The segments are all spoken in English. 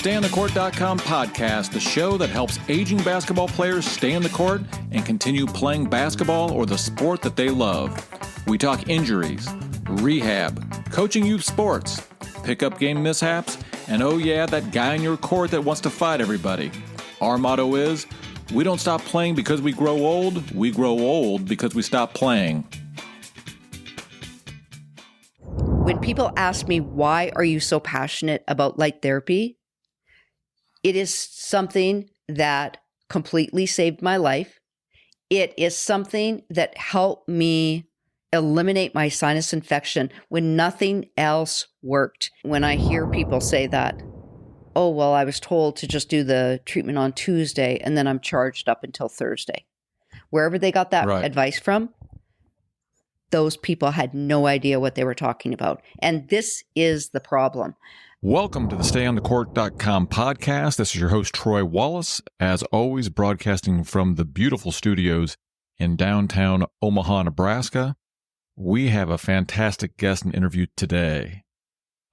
StayOnTheCourt.com podcast, the show that helps aging basketball players stay on the court and continue playing basketball or the sport that they love. We talk injuries, rehab, coaching youth sports, pickup game mishaps, and oh yeah, that guy on your court that wants to fight everybody. Our motto is, we don't stop playing because we grow old, we grow old because we stop playing. When people ask me, why are you so passionate about light therapy? It is something that completely saved my life. It is something that helped me eliminate my sinus infection when nothing else worked. When I hear people say that, oh, well, I was told to just do the treatment on Tuesday and then I'm charged up until Thursday. Wherever they got that advice from, those people had no idea what they were talking about. And this is the problem. Welcome to the StayOnTheCourt.com podcast. This is your host, Troy Wallace, as always, broadcasting from the beautiful studios in downtown Omaha, Nebraska. We have a fantastic guest and interview today.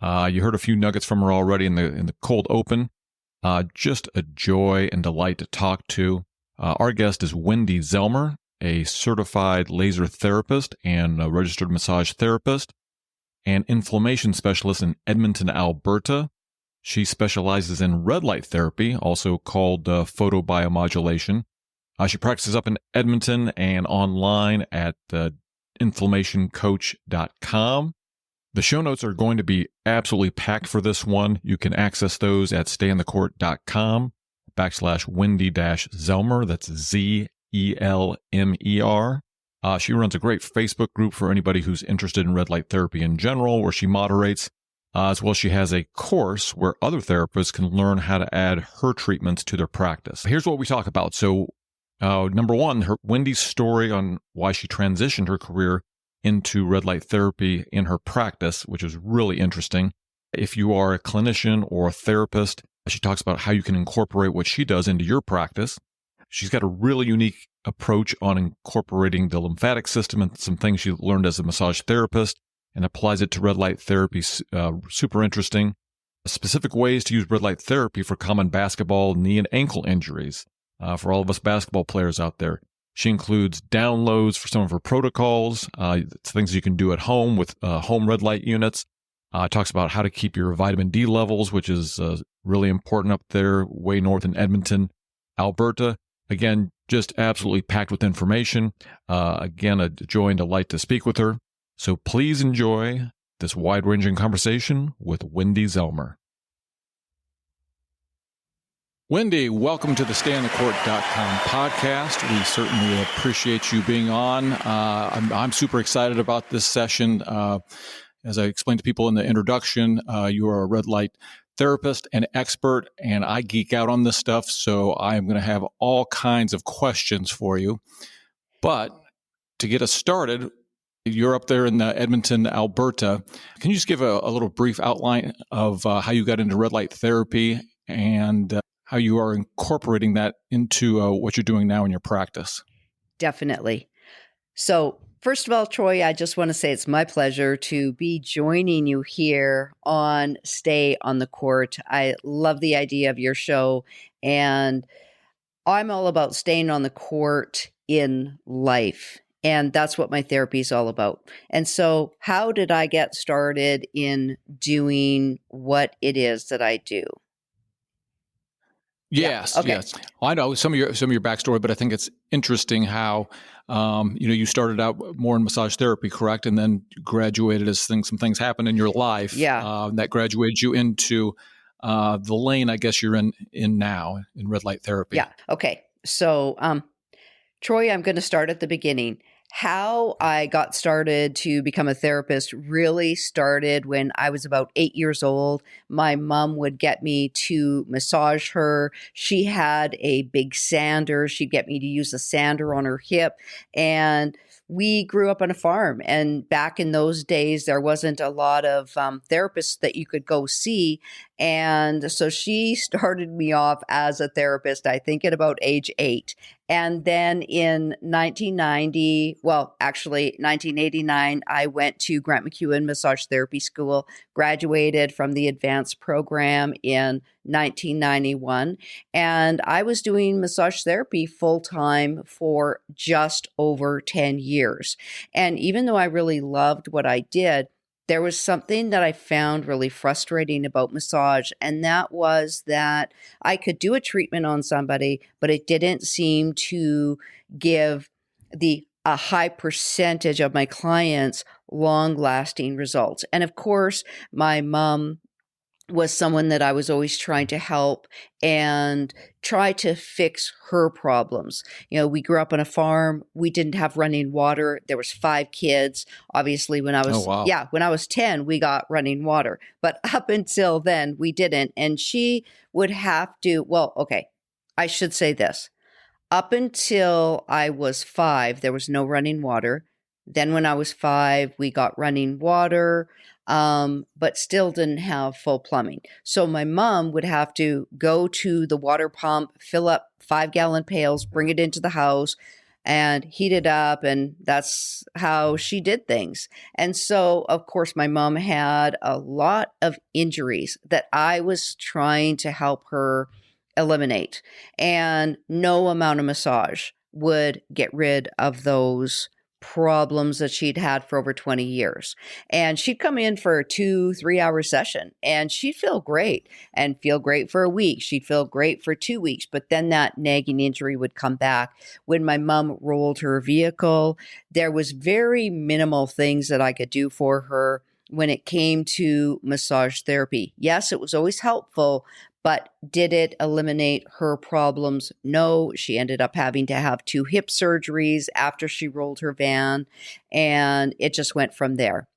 You heard a few nuggets from her already in the cold open. Just a joy and delight to talk to. Our guest is Wendy Zelmer, a certified laser therapist and a registered massage therapist and inflammation specialist in Edmonton, Alberta. She specializes in red light therapy, also called photobiomodulation. She practices up in Edmonton and online at inflammationcoach.com. The show notes are going to be absolutely packed for this one. You can access those at stayonthecourt.com/Wendy-Zelmer. That's Zelmer. She runs a great Facebook group for anybody who's interested in red light therapy in general, where she moderates, as well as she has a course where other therapists can learn how to add her treatments to their practice. Here's what we talk about. So, number one, Wendy's story on why she transitioned her career into red light therapy in her practice, which is really interesting. If you are a clinician or a therapist, she talks about how you can incorporate what she does into your practice. She's got a really unique approach on incorporating the lymphatic system and some things she learned as a massage therapist and applies it to red light therapy. Super interesting. Specific ways to use red light therapy for common basketball, knee, and ankle injuries for all of us basketball players out there. She includes downloads for some of her protocols, things you can do at home with home red light units. Talks about how to keep your vitamin D levels, which is really important up there, way north in Edmonton, Alberta. Again, just absolutely packed with information. Again, a joy and delight to speak with her. So please enjoy this wide-ranging conversation with Wendy Zelmer. Wendy, welcome to the StayOnTheCourt.com podcast. We certainly appreciate you being on. I'm super excited about this session. As I explained to people in the introduction, you are a red light therapist and expert, and I geek out on this stuff, so I am going to have all kinds of questions for you. But to get us started, you're up there in Edmonton, Alberta. Can you just give a little brief outline of how you got into red light therapy and how you are incorporating that into what you're doing now in your practice? Definitely. So, first of all, Troy, I just want to say it's my pleasure to be joining you here on Stay on the Court. I love the idea of your show, and I'm all about staying on the court in life. And that's what my therapy is all about. And so how did I get started in doing what it is that I do? Yes, Okay. yes. I know some of your backstory, but I think it's interesting how you started out more in massage therapy, correct, and then you graduated as some things happened in your life. That graduated you into the lane, I guess you're in now in red light therapy. Yeah. Okay. So, Troy, I'm going to start at the beginning. How I got started to become a therapist really started when I was about 8 years old. My mom would get me to massage her. She had a big sander. She'd get me to use a sander on her hip. And we grew up on a farm. And back in those days, there wasn't a lot of therapists that you could go see. And so she started me off as a therapist, I think at about age 8. And then in 1989, I went to Grant McEwen Massage Therapy School, graduated from the advanced program in 1991. And I was doing massage therapy full time for just over 10 years. And even though I really loved what I did, there was something that I found really frustrating about massage, and that was that I could do a treatment on somebody, but it didn't seem to give a high percentage of my clients long-lasting results. And of course, my mom was someone that I was always trying to help and try to fix her problems. We grew up on a farm. We didn't have running water. There was 5 kids. Obviously, when I was, wow. when I was 10, we got running water. But up until then, we didn't. And she would have to, I should say this. Up until I was 5, there was no running water. Then when I was 5, we got running water, but still didn't have full plumbing. So my mom would have to go to the water pump, fill up 5-gallon pails, bring it into the house, and heat it up. And that's how she did things. And so, of course, my mom had a lot of injuries that I was trying to help her eliminate. And no amount of massage would get rid of those problems that she'd had for over 20 years. And she'd come in for a 2-3 hour session and she'd feel great and feel great for a week. She'd feel great for 2 weeks, but then that nagging injury would come back. When my mom rolled her vehicle, there was very minimal things that I could do for her when it came to massage therapy. Yes, it was always helpful, but did it eliminate her problems? No. She ended up having to have 2 hip surgeries after she rolled her van, and it just went from there.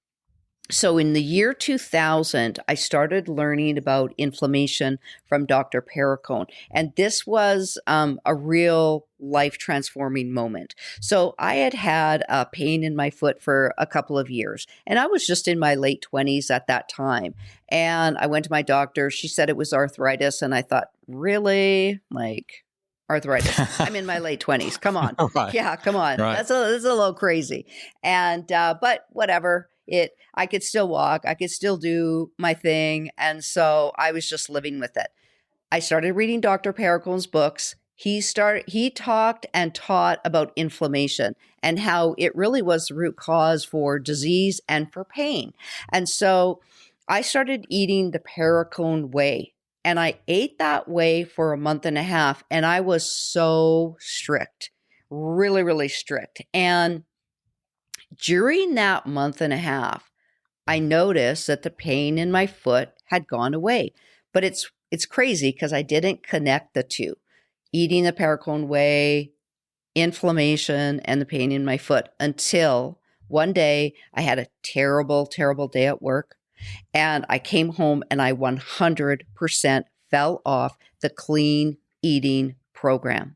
So in the year 2000, I started learning about inflammation from Dr. Perricone. And this was a real life-transforming moment. So I had had a pain in my foot for a couple of years, and I was just in my late 20s at that time. And I went to my doctor. She said it was arthritis. And I thought, really? Like, arthritis? I'm in my late 20s. Come on. Right. Yeah, come on. Right. That's a little crazy. And, but whatever. I could still walk. I could still do my thing. And so I was just living with it. I started reading Dr. Perricone's books. He talked and taught about inflammation and how it really was the root cause for disease and for pain. And so I started eating the Perricone way. And I ate that way for a month and a half. And I was so strict, really, really strict. And during that month and a half, I noticed that the pain in my foot had gone away. But it's crazy because I didn't connect the two. Eating the Perricone way, inflammation, and the pain in my foot until one day I had a terrible, terrible day at work. And I came home and I 100% fell off the clean eating program.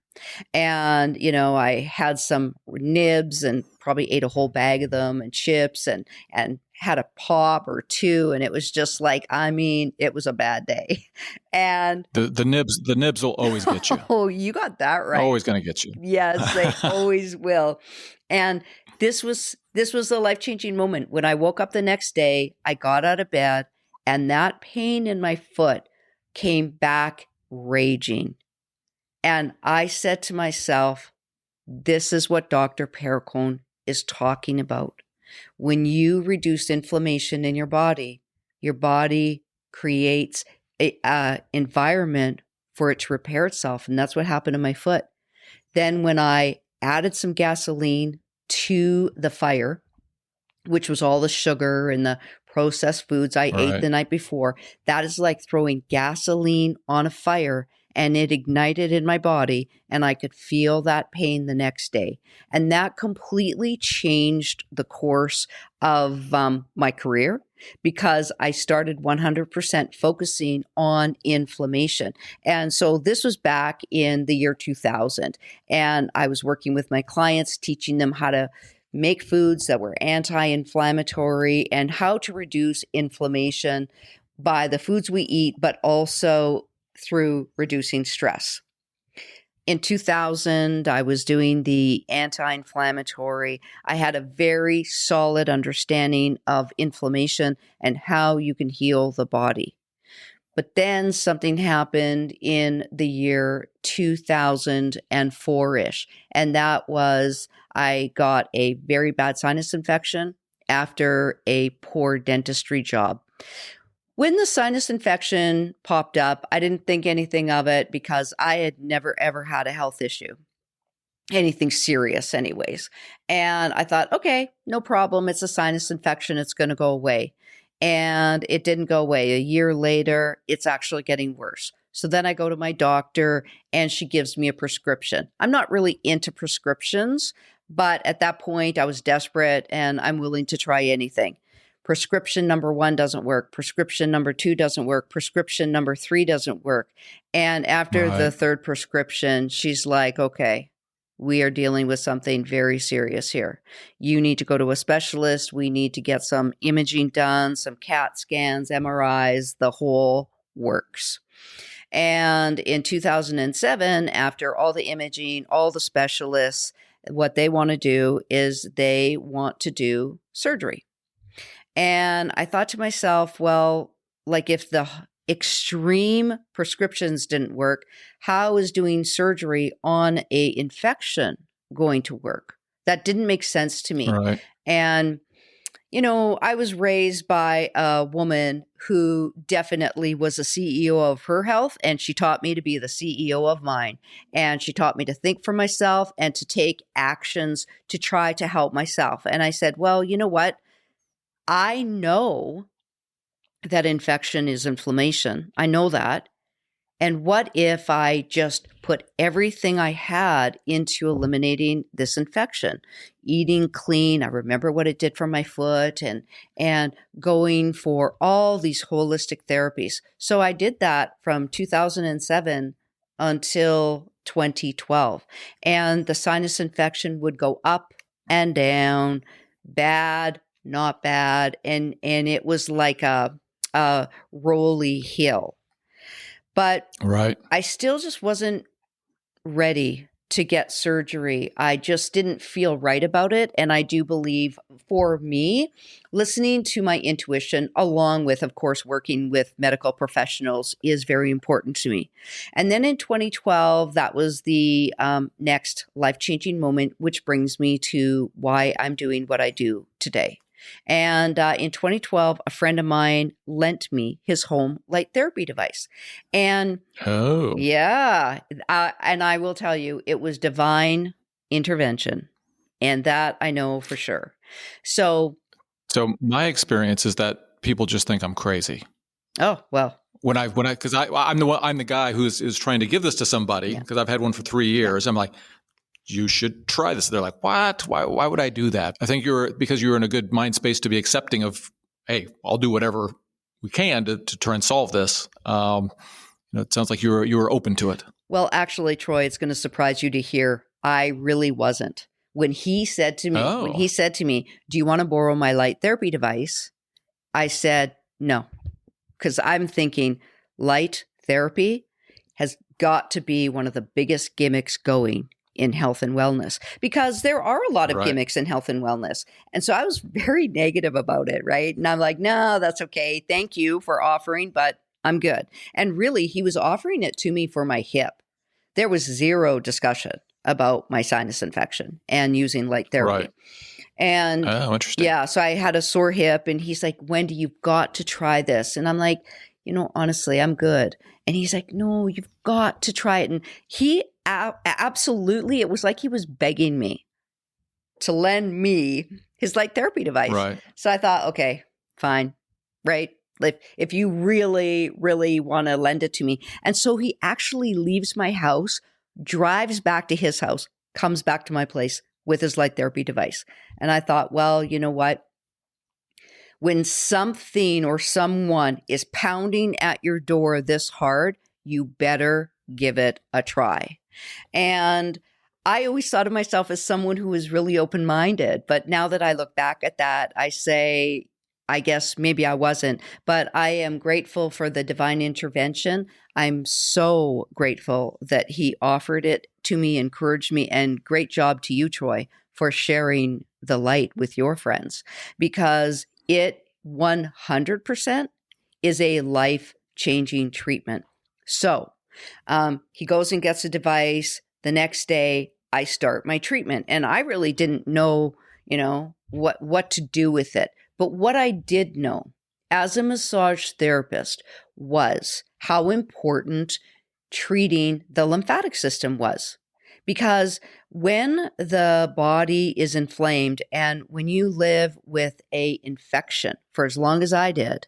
And, I had some nibs and probably ate a whole bag of them and chips and had a pop or 2. And it was just like, it was a bad day. And the nibs will always get you. Oh, you got that right. Always going to get you. Yes, they always will. And this was a life-changing moment. When I woke up the next day, I got out of bed and that pain in my foot came back raging. And I said to myself, this is what Dr. Perricone is talking about. When you reduce inflammation in your body creates an environment for it to repair itself. And that's what happened to my foot. Then when I added some gasoline to the fire, which was all the sugar and the processed foods I ate the night before, that is like throwing gasoline on a fire, and it ignited in my body and I could feel that pain the next day. And that completely changed the course of my career because I started 100% focusing on inflammation. And so this was back in the year 2000. And I was working with my clients, teaching them how to make foods that were anti-inflammatory and how to reduce inflammation by the foods we eat, but also through reducing stress. in 2000, I was doing the anti-inflammatory. I had a very solid understanding of inflammation and how you can heal the body. But then something happened in the year 2004-ish. And that was I got a very bad sinus infection after a poor dentistry job. When the sinus infection popped up, I didn't think anything of it because I had never, ever had a health issue, anything serious anyways. And I thought, okay, no problem. It's a sinus infection. It's going to go away. And it didn't go away. A year later, it's actually getting worse. So then I go to my doctor and she gives me a prescription. I'm not really into prescriptions, but at that point I was desperate and I'm willing to try anything. Prescription number 1 doesn't work. Prescription number 2 doesn't work. Prescription number 3 doesn't work. And after the third prescription, she's like, okay, we are dealing with something very serious here. You need to go to a specialist. We need to get some imaging done, some CAT scans, MRIs, the whole works. And in 2007, after all the imaging, all the specialists, what they want to do is they want to do surgery. And I thought to myself, well, like if the extreme prescriptions didn't work, how is doing surgery on a infection going to work? That didn't make sense to me. Right. And, you know, I was raised by a woman who definitely was a CEO of her health, and she taught me to be the CEO of mine. And she taught me to think for myself and to take actions to try to help myself. And I said, well, you know what? I know that infection is inflammation. I know that. And what if I just put everything I had into eliminating this infection, eating clean? I remember what it did for my foot and going for all these holistic therapies. So I did that from 2007 until 2012. And the sinus infection would go up and down, bad, not bad. And it was like a rolly hill. But Right. I still just wasn't ready to get surgery. I just didn't feel right about it. And I do believe for me, listening to my intuition, along with, of course, working with medical professionals is very important to me. And then in 2012, that was the next life-changing moment, which brings me to why I'm doing what I do today. And in 2012, a friend of mine lent me his home light therapy device. And yeah, and I will tell you, it was divine intervention. And that I know for sure. So my experience is that people just think I'm crazy. Oh, well. Because I'm the guy who's trying to give this to somebody because I've had one for 3 years. I'm like, you should try this. They're like, what? Why would I do that? I think because you're in a good mind space to be accepting of, hey, I'll do whatever we can to try and solve this. It sounds like you were open to it. Well, actually, Troy, it's going to surprise you to hear I really wasn't. When he said to me, do you want to borrow my light therapy device? I said, no, because I'm thinking light therapy has got to be one of the biggest gimmicks going in health and wellness, because there are a lot of gimmicks in health and wellness. And so I was very negative about it, right? And I'm like, no, that's okay. Thank you for offering, but I'm good. And really, he was offering it to me for my hip. There was zero discussion about my sinus infection and using light therapy. Right. And interesting. Yeah, so I had a sore hip and he's like, Wendy, you've got to try this. And I'm like, honestly, I'm good. And he's like, no, you've got to try it. And he absolutely, it was like he was begging me to lend me his light therapy device. Right. So I thought, okay, fine. Right. If you really, really want to lend it to me. And so he actually leaves my house, drives back to his house, comes back to my place with his light therapy device. And I thought, well, you know what? When something or someone is pounding at your door this hard, you better give it a try. And I always thought of myself as someone who was really open-minded. But now that I look back at that, I say, I guess maybe I wasn't, but I am grateful for the divine intervention. I'm so grateful that he offered it to me, encouraged me, and great job to you, Troy, for sharing the light with your friends, because it 100% is a life-changing treatment. So he goes and gets a device. The next day, I start my treatment, and I really didn't know, what to do with it. But what I did know as a massage therapist was how important treating the lymphatic system was. Because when the body is inflamed and when you live with a infection for as long as I did,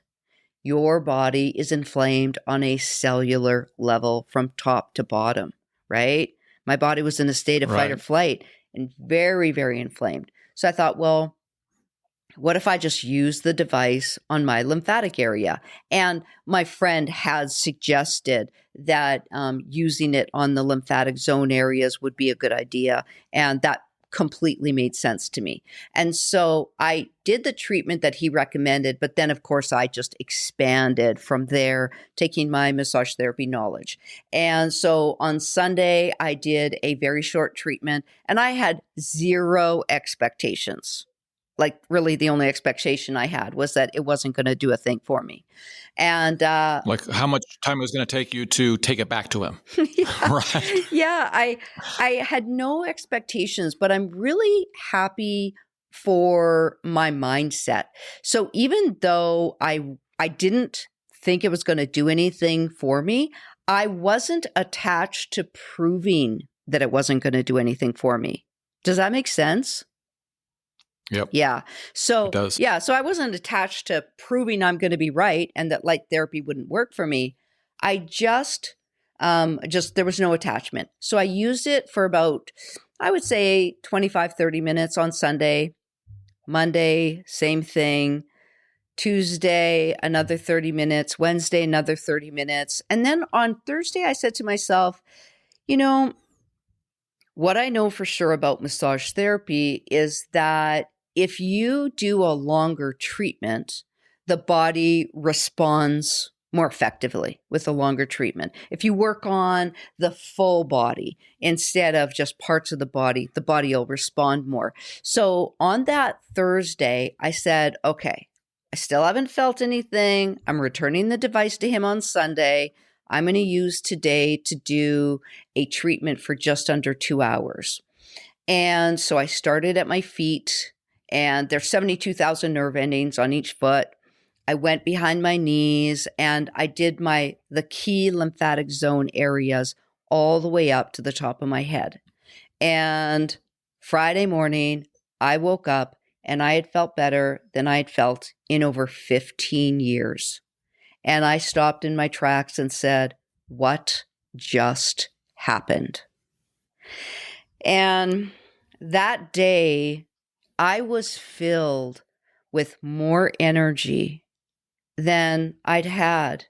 your body is inflamed on a cellular level from top to bottom, right? My body was in a state of fight or flight and very, very inflamed. So I thought, well, what if I just use the device on my lymphatic area? And my friend had suggested that using it on the lymphatic zone areas would be a good idea. And that completely made sense to me. And so I did the treatment that he recommended, but then of course I just expanded from there, taking my massage therapy knowledge. And so on Sunday, I did a very short treatment and I had zero expectations. Like really the only expectation I had was that it wasn't going to do a thing for me. And like how much time it was going to take you to take it back to him. Yeah, right. Yeah, I had no expectations, but I'm really happy for my mindset. So even though I didn't think it was going to do anything for me, I wasn't attached to proving that it wasn't going to do anything for me. Does that make sense? Yep. Yeah. So, it does. Yeah. So I wasn't attached to proving I'm going to be right and that light therapy wouldn't work for me. I just there was no attachment. So I used it for about, I would say 25, 30 minutes on Sunday. Monday, same thing. Tuesday, another 30 minutes. Wednesday, another 30 minutes. And then on Thursday, I said to myself, what I know for sure about massage therapy is that if you do a longer treatment, the body responds more effectively with a longer treatment. If you work on the full body instead of just parts of the body will respond more. So on that Thursday, I said, okay, I still haven't felt anything. I'm returning the device to him on Sunday. I'm going to use today to do a treatment for just under 2 hours. And so I started at my feet, and there's 72,000 nerve endings on each foot. I went behind my knees and I did the key lymphatic zone areas all the way up to the top of my head. And Friday morning, I woke up and I had felt better than I had felt in over 15 years. And I stopped in my tracks and said, what just happened? And that day, I was filled with more energy than I'd had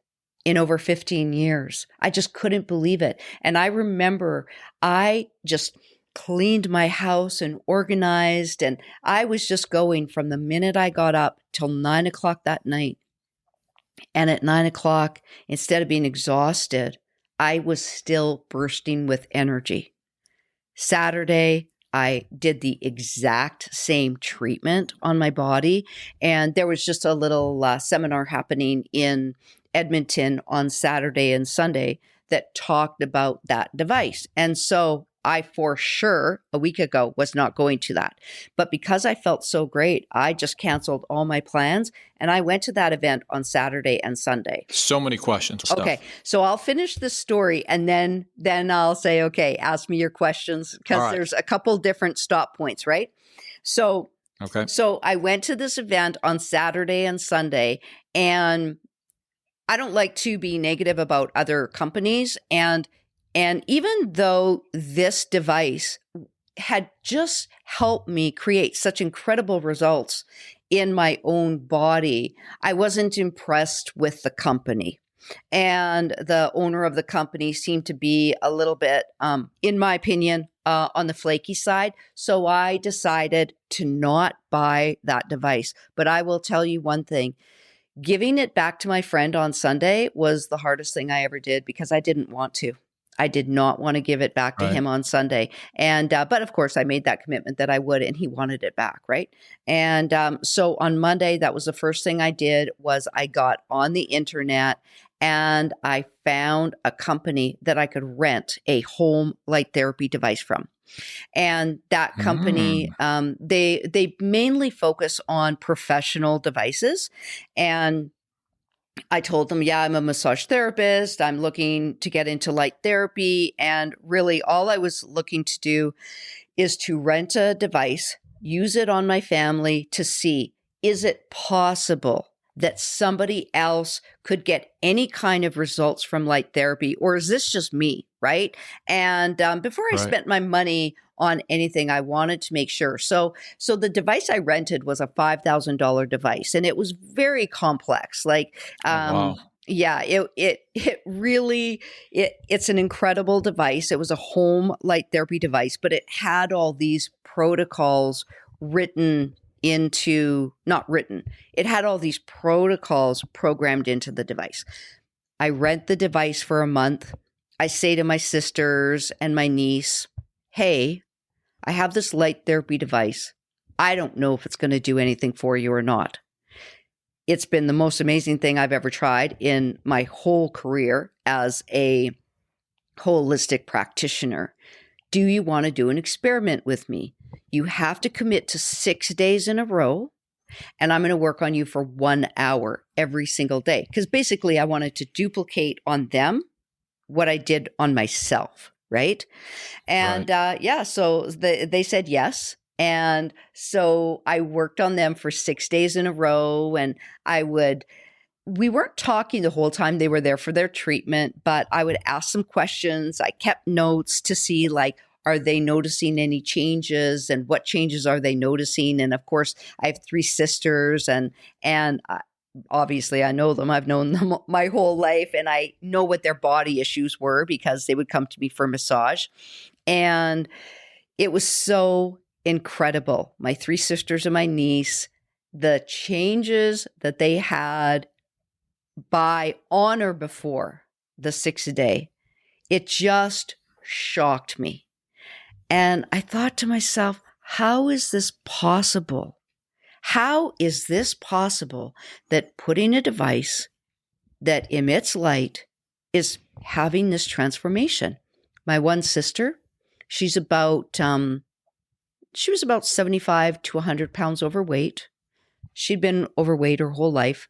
in over 15 years. I just couldn't believe it. And I remember I just cleaned my house and organized, and I was just going from the minute I got up till 9 o'clock that night. And at 9 o'clock, instead of being exhausted, I was still bursting with energy. Saturday, I did the exact same treatment on my body. And there was just a little seminar happening in Edmonton on Saturday and Sunday that talked about that device. And so I, for sure, a week ago, was not going to that. But because I felt so great, I just canceled all my plans and I went to that event on Saturday and Sunday. So many questions. Okay. So I'll finish the story and then I'll say, okay, ask me your questions because there's a couple different stop points, right? So I went to this event on Saturday and Sunday, and I don't like to be negative about other companies. And even though this device had just helped me create such incredible results in my own body, I wasn't impressed with the company. And the owner of the company seemed to be a little bit, in my opinion, on the flaky side. So I decided to not buy that device. But I will tell you one thing. Giving it back to my friend on Sunday was the hardest thing I ever did because I didn't want to. I did not want to give it back to Right. him on Sunday. And, but of course I made that commitment that I would, and he wanted it back. Right. And, so on Monday, that was the first thing I did was I got on the internet and I found a company that I could rent a home light therapy device from. And that company, they mainly focus on professional devices. And I told them, yeah, I'm a massage therapist. I'm looking to get into light therapy. And really, all I was looking to do is to rent a device, use it on my family to see, is it possible that somebody else could get any kind of results from light therapy, or is this just me, right? And before I Right. spent my money on anything, I wanted to make sure. So the device I rented was a $5,000 device, and it was very complex. Like, Wow. yeah, it really it's an incredible device. It was a home light therapy device, but it had all these protocols written into, not written, it had all these protocols programmed into the device. I rent the device for a month. I say to my sisters and my niece, hey, I have this light therapy device. I don't know if it's going to do anything for you or not. It's been the most amazing thing I've ever tried in my whole career as a holistic practitioner. Do you want to do an experiment with me? You have to commit to 6 days in a row, and I'm going to work on you for 1 hour every single day. Because basically, I wanted to duplicate on them what I did on myself, right? And yeah, so they said yes. And so I worked on them for 6 days in a row, and we weren't talking the whole time they were there for their treatment, but I would ask some questions. I kept notes to see, like, are they noticing any changes, and what changes are they noticing? And of course, I have 3 sisters, and obviously I know them. I've known them my whole life, and I know what their body issues were because they would come to me for massage. And it was so incredible. My 3 sisters and my niece, the changes that they had by on or before the 6th day, it just shocked me. And I thought to myself, how is this possible? How is this possible that putting a device that emits light is having this transformation? My one sister, she was about 75 to 100 pounds overweight. She'd been overweight her whole life.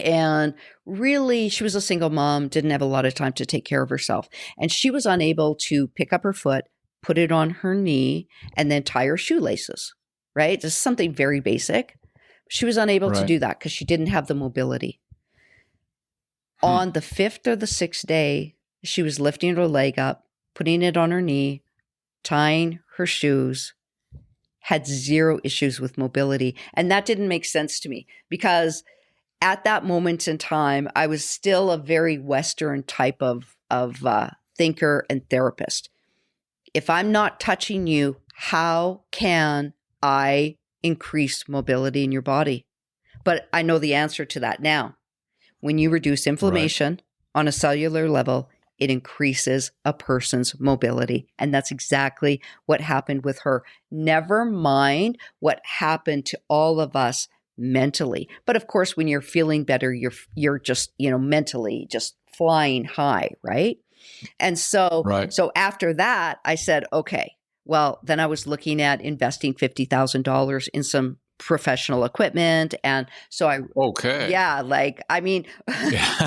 And really, she was a single mom, didn't have a lot of time to take care of herself. And she was unable to pick up her foot, put it on her knee, and then tie her shoelaces, right? This is something very basic. She was unable to do that because she didn't have the mobility. On the 5th or the 6th day, she was lifting her leg up, putting it on her knee, tying her shoes, had 0 issues with mobility. And that didn't make sense to me because at that moment in time, I was still a very Western type of thinker and therapist. If I'm not touching you, how can I increase mobility in your body? But I know the answer to that now. When you reduce inflammation on a cellular level, it increases a person's mobility. And that's exactly what happened with her. Never mind what happened to all of us mentally. But of course, when you're feeling better, you're just, mentally just flying high, right? And so after that, I said, okay, well, then I was looking at investing $50,000 in some professional equipment. And so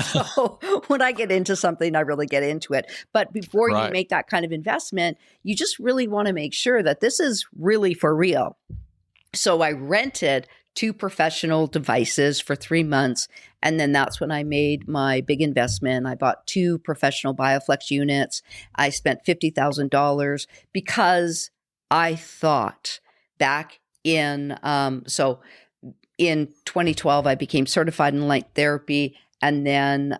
so when I get into something, I really get into it. But before you make that kind of investment, you just really want to make sure that this is really for real. So I rented 2 professional devices for 3 months. And then that's when I made my big investment. I bought 2 professional BioFlex units. I spent $50,000 because I thought back in 2012, I became certified in light therapy. and then,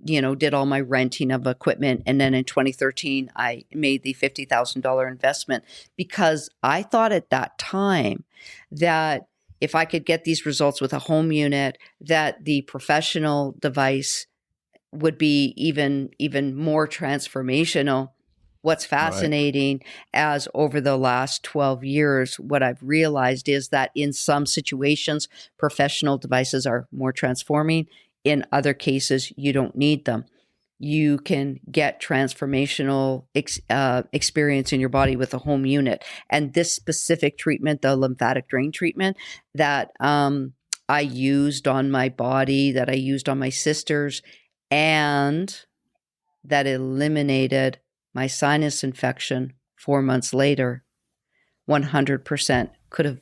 did all my renting of equipment. And then in 2013, I made the $50,000 investment because I thought at that time that if I could get these results with a home unit, that the professional device would be even more transformational. What's fascinating as over the last 12 years, what I've realized is that in some situations, professional devices are more transforming. In other cases, you don't need them. You can get transformational experience in your body with a home unit. And this specific treatment, the lymphatic drain treatment that I used on my body, that I used on my sisters, and that eliminated my sinus infection 4 months later, 100% could have,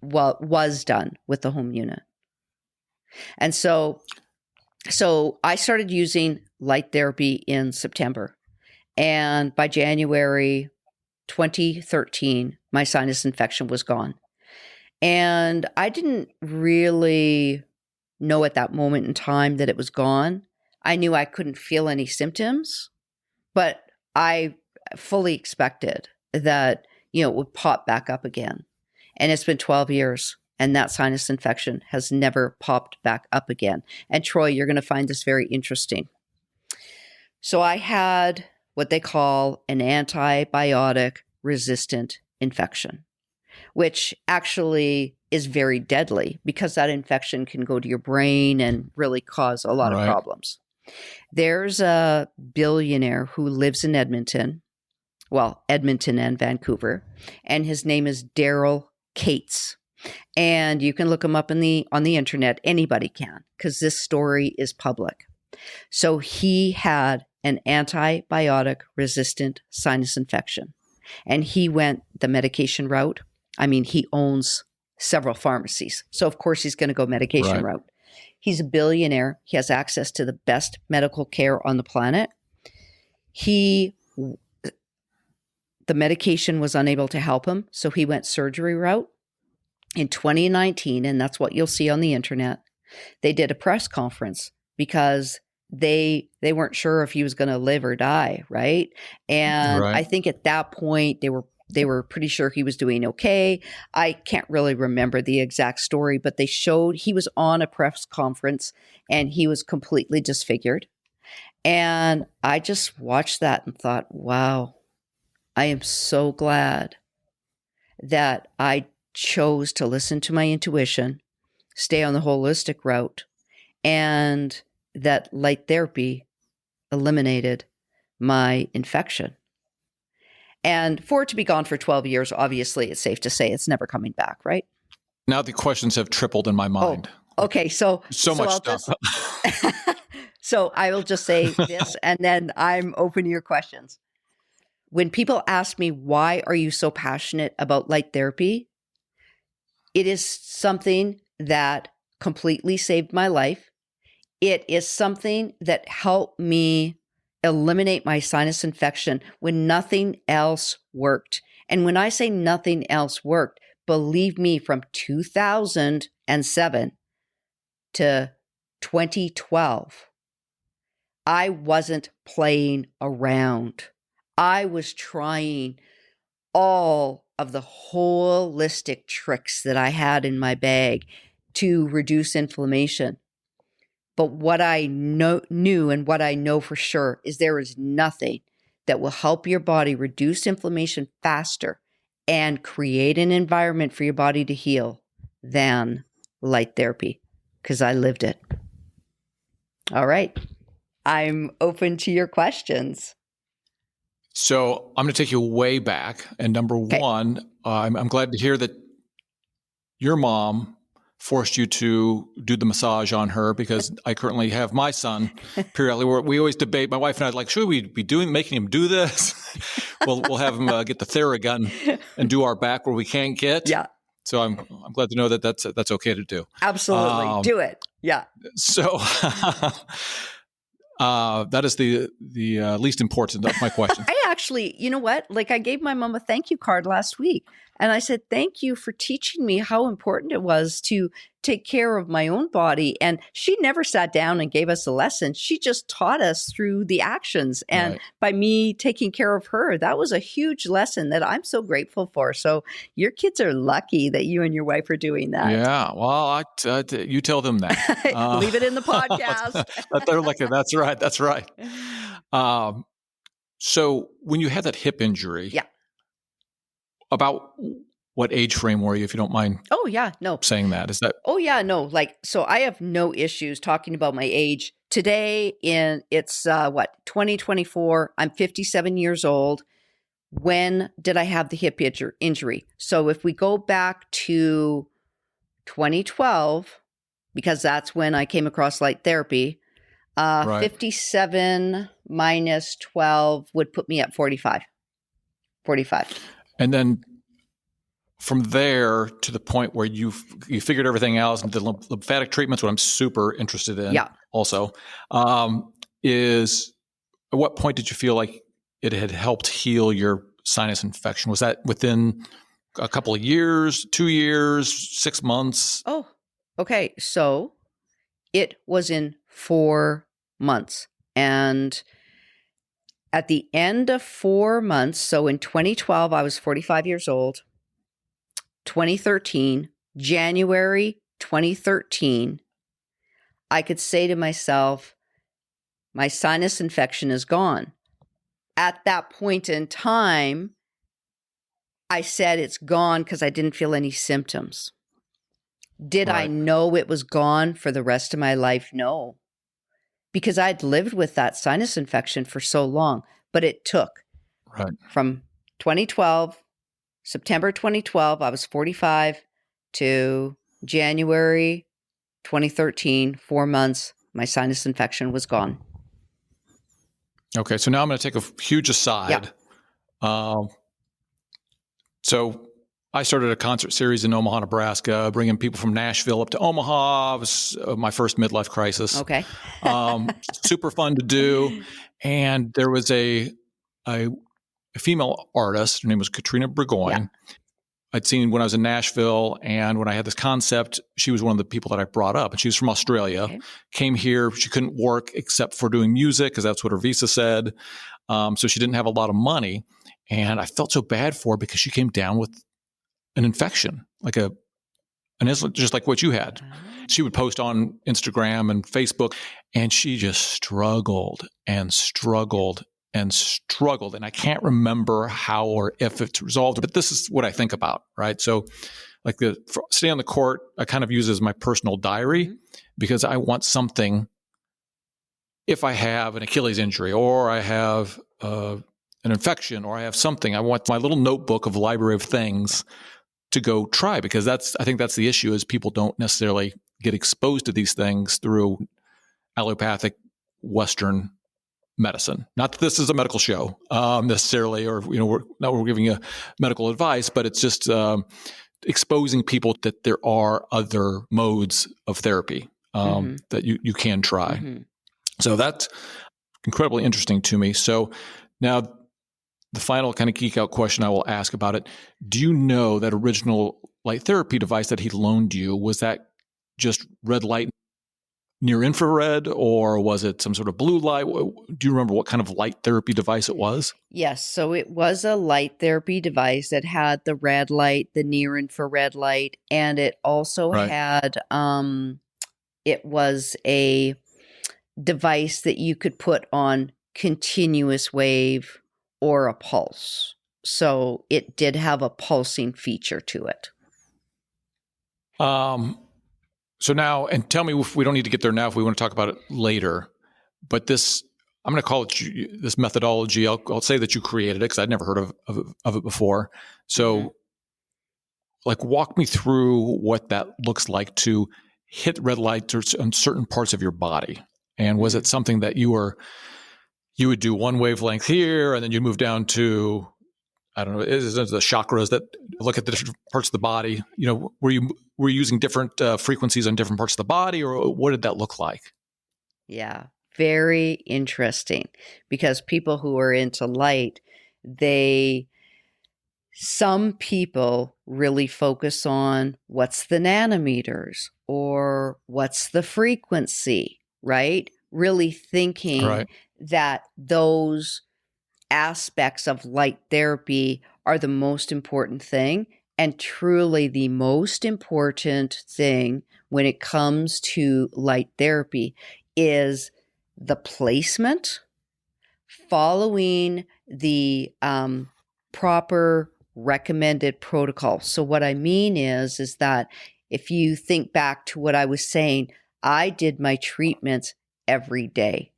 was done with the home unit. And so I started using light therapy in September. And by January 2013, my sinus infection was gone. And I didn't really know at that moment in time that it was gone. I knew I couldn't feel any symptoms, but I fully expected that, it would pop back up again. And it's been 12 years and that sinus infection has never popped back up again. And Troy, you're going to find this very interesting. So I had what they call an antibiotic resistant infection, which actually is very deadly because that infection can go to your brain and really cause a lot of problems. There's a billionaire who lives in Edmonton and Vancouver, and his name is Daryl Cates. And you can look him up on the internet. Anybody can, because this story is public. So he had an antibiotic resistant sinus infection, and he went the medication route. I mean, he owns several pharmacies. So of course he's going to go medication route. He's a billionaire. He has access to the best medical care on the planet. The medication was unable to help him, so he went surgery route. In 2019, and that's what you'll see on the internet, they did a press conference because they weren't sure if he was going to live or die, right? And I think at that point they were pretty sure he was doing okay. I can't really remember the exact story, but they showed he was on a press conference and he was completely disfigured. And I just watched that and thought, wow, I am so glad that I chose to listen to my intuition, stay on the holistic route, and that light therapy eliminated my infection. And for it to be gone for 12 years, obviously, it's safe to say it's never coming back, right? Now the questions have tripled in my mind. Oh, okay. So much stuff. So I will just say this, and then I'm open to your questions. When people ask me, why are you so passionate about light therapy? It is something that completely saved my life. It is something that helped me eliminate my sinus infection when nothing else worked. And when I say nothing else worked, believe me, from 2007 to 2012, I wasn't playing around. I was trying all of the holistic tricks that I had in my bag to reduce inflammation. But what I knew and what I know for sure is there is nothing that will help your body reduce inflammation faster and create an environment for your body to heal than light therapy, because I lived it. All right. I'm open to your questions. So I'm going to take you way back. And number one, I'm glad to hear that your mom forced you to do the massage on her, because I currently have my son periodically where we always debate, my wife and I, like, should we be making him do this? We'll have him get the Theragun and do our back where we can't get. Yeah. So I'm glad to know that that's okay to do. Absolutely. Do it. Yeah. So that is the least important of my question. I actually, you know what? Like, I gave my mom a thank you card last week. And I said, thank you for teaching me how important it was to take care of my own body. And she never sat down and gave us a lesson. She just taught us through the actions. And Right. by me taking care of her, that was a huge lesson that I'm so grateful for. So your kids are lucky that you and your wife are doing that. Yeah. Well, you tell them that. Leave it in the podcast. That they're lucky. That's right. That's right. So when you had that hip injury, Yeah. about what age frame were you, if you don't mind Oh, yeah. No. saying that? Is that Oh, yeah. No. Like, so I have no issues talking about my age. Today, it's 2024. I'm 57 years old. When did I have the hip injury? So if we go back to 2012, because that's when I came across light therapy, right? 57 minus 12 would put me at 45. 45. And then from there to the point where you figured everything out, and the lymphatic treatments, what I'm super interested in also, is at what point did you feel like it had helped heal your sinus infection? Was that within a couple of years, 2 years, 6 months? Oh, okay. So it was in 4 months. And at the end of 4 months, so in 2012, I was 45 years old. 2013, January 2013, I could say to myself, my sinus infection is gone. At that point in time, I said it's gone because I didn't feel any symptoms. Did I know it was gone for the rest of my life? No, because I'd lived with that sinus infection for so long, but it took from 2012, September 2012, I was 45, to January 2013, 4 months, my sinus infection was gone. Okay, so now I'm going to take a huge aside. So I started a concert series in Omaha, Nebraska, bringing people from Nashville up to Omaha. It was my first midlife crisis. Okay. Super fun to do. And there was a female artist. Her name was Katrina Burgoyne. Yeah. I'd seen when I was in Nashville, and when I had this concept, she was one of the people that I brought up. And she was from Australia, came here. She couldn't work except for doing music because that's what her visa said. So she didn't have a lot of money. And I felt so bad for her because she came down with an infection, like an insulin, just like what you had. She would post on Instagram and Facebook, and she just struggled and struggled and struggled. And I can't remember how or if it's resolved, but this is what I think about, right? So like stay on the court, I kind of use as my personal diary because I want something, if I have an Achilles injury or I have an infection or I have something, I want my little notebook of library of things to go try, because I think that's the issue, is people don't necessarily get exposed to these things through allopathic Western medicine. Not that this is a medical show necessarily, or we're giving you medical advice, but it's just exposing people that there are other modes of therapy that you can try. So that's incredibly interesting to me. So now the final kind of geek out question I will ask about it: do you know that original light therapy device that he loaned you, was that just red light, near infrared, or was it some sort of blue light? Do you remember what kind of light therapy device it was? Yes. So it was a light therapy device that had the red light, the near infrared light, and it also had, it was a device that you could put on continuous wave or a pulse. So it did have a pulsing feature to it. So now, and tell me if we don't need to get there now, if we want to talk about it later, but this, I'm going to call it this methodology. I'll say that you created it because I'd never heard of it before. So like, walk me through what that looks like to hit red lights on certain parts of your body. And was it something that you would do one wavelength here, and then you move down to, I don't know, is it the chakras that look at the different parts of the body? Were you using different frequencies on different parts of the body, or what did that look like? Yeah, very interesting, because people who are into light, some people really focus on what's the nanometers or what's the frequency, right? Really thinking that those aspects of light therapy are the most important thing. And truly the most important thing when it comes to light therapy is the placement, following the proper recommended protocol. So what I mean is that if you think back to what I was saying, I did my treatments every day.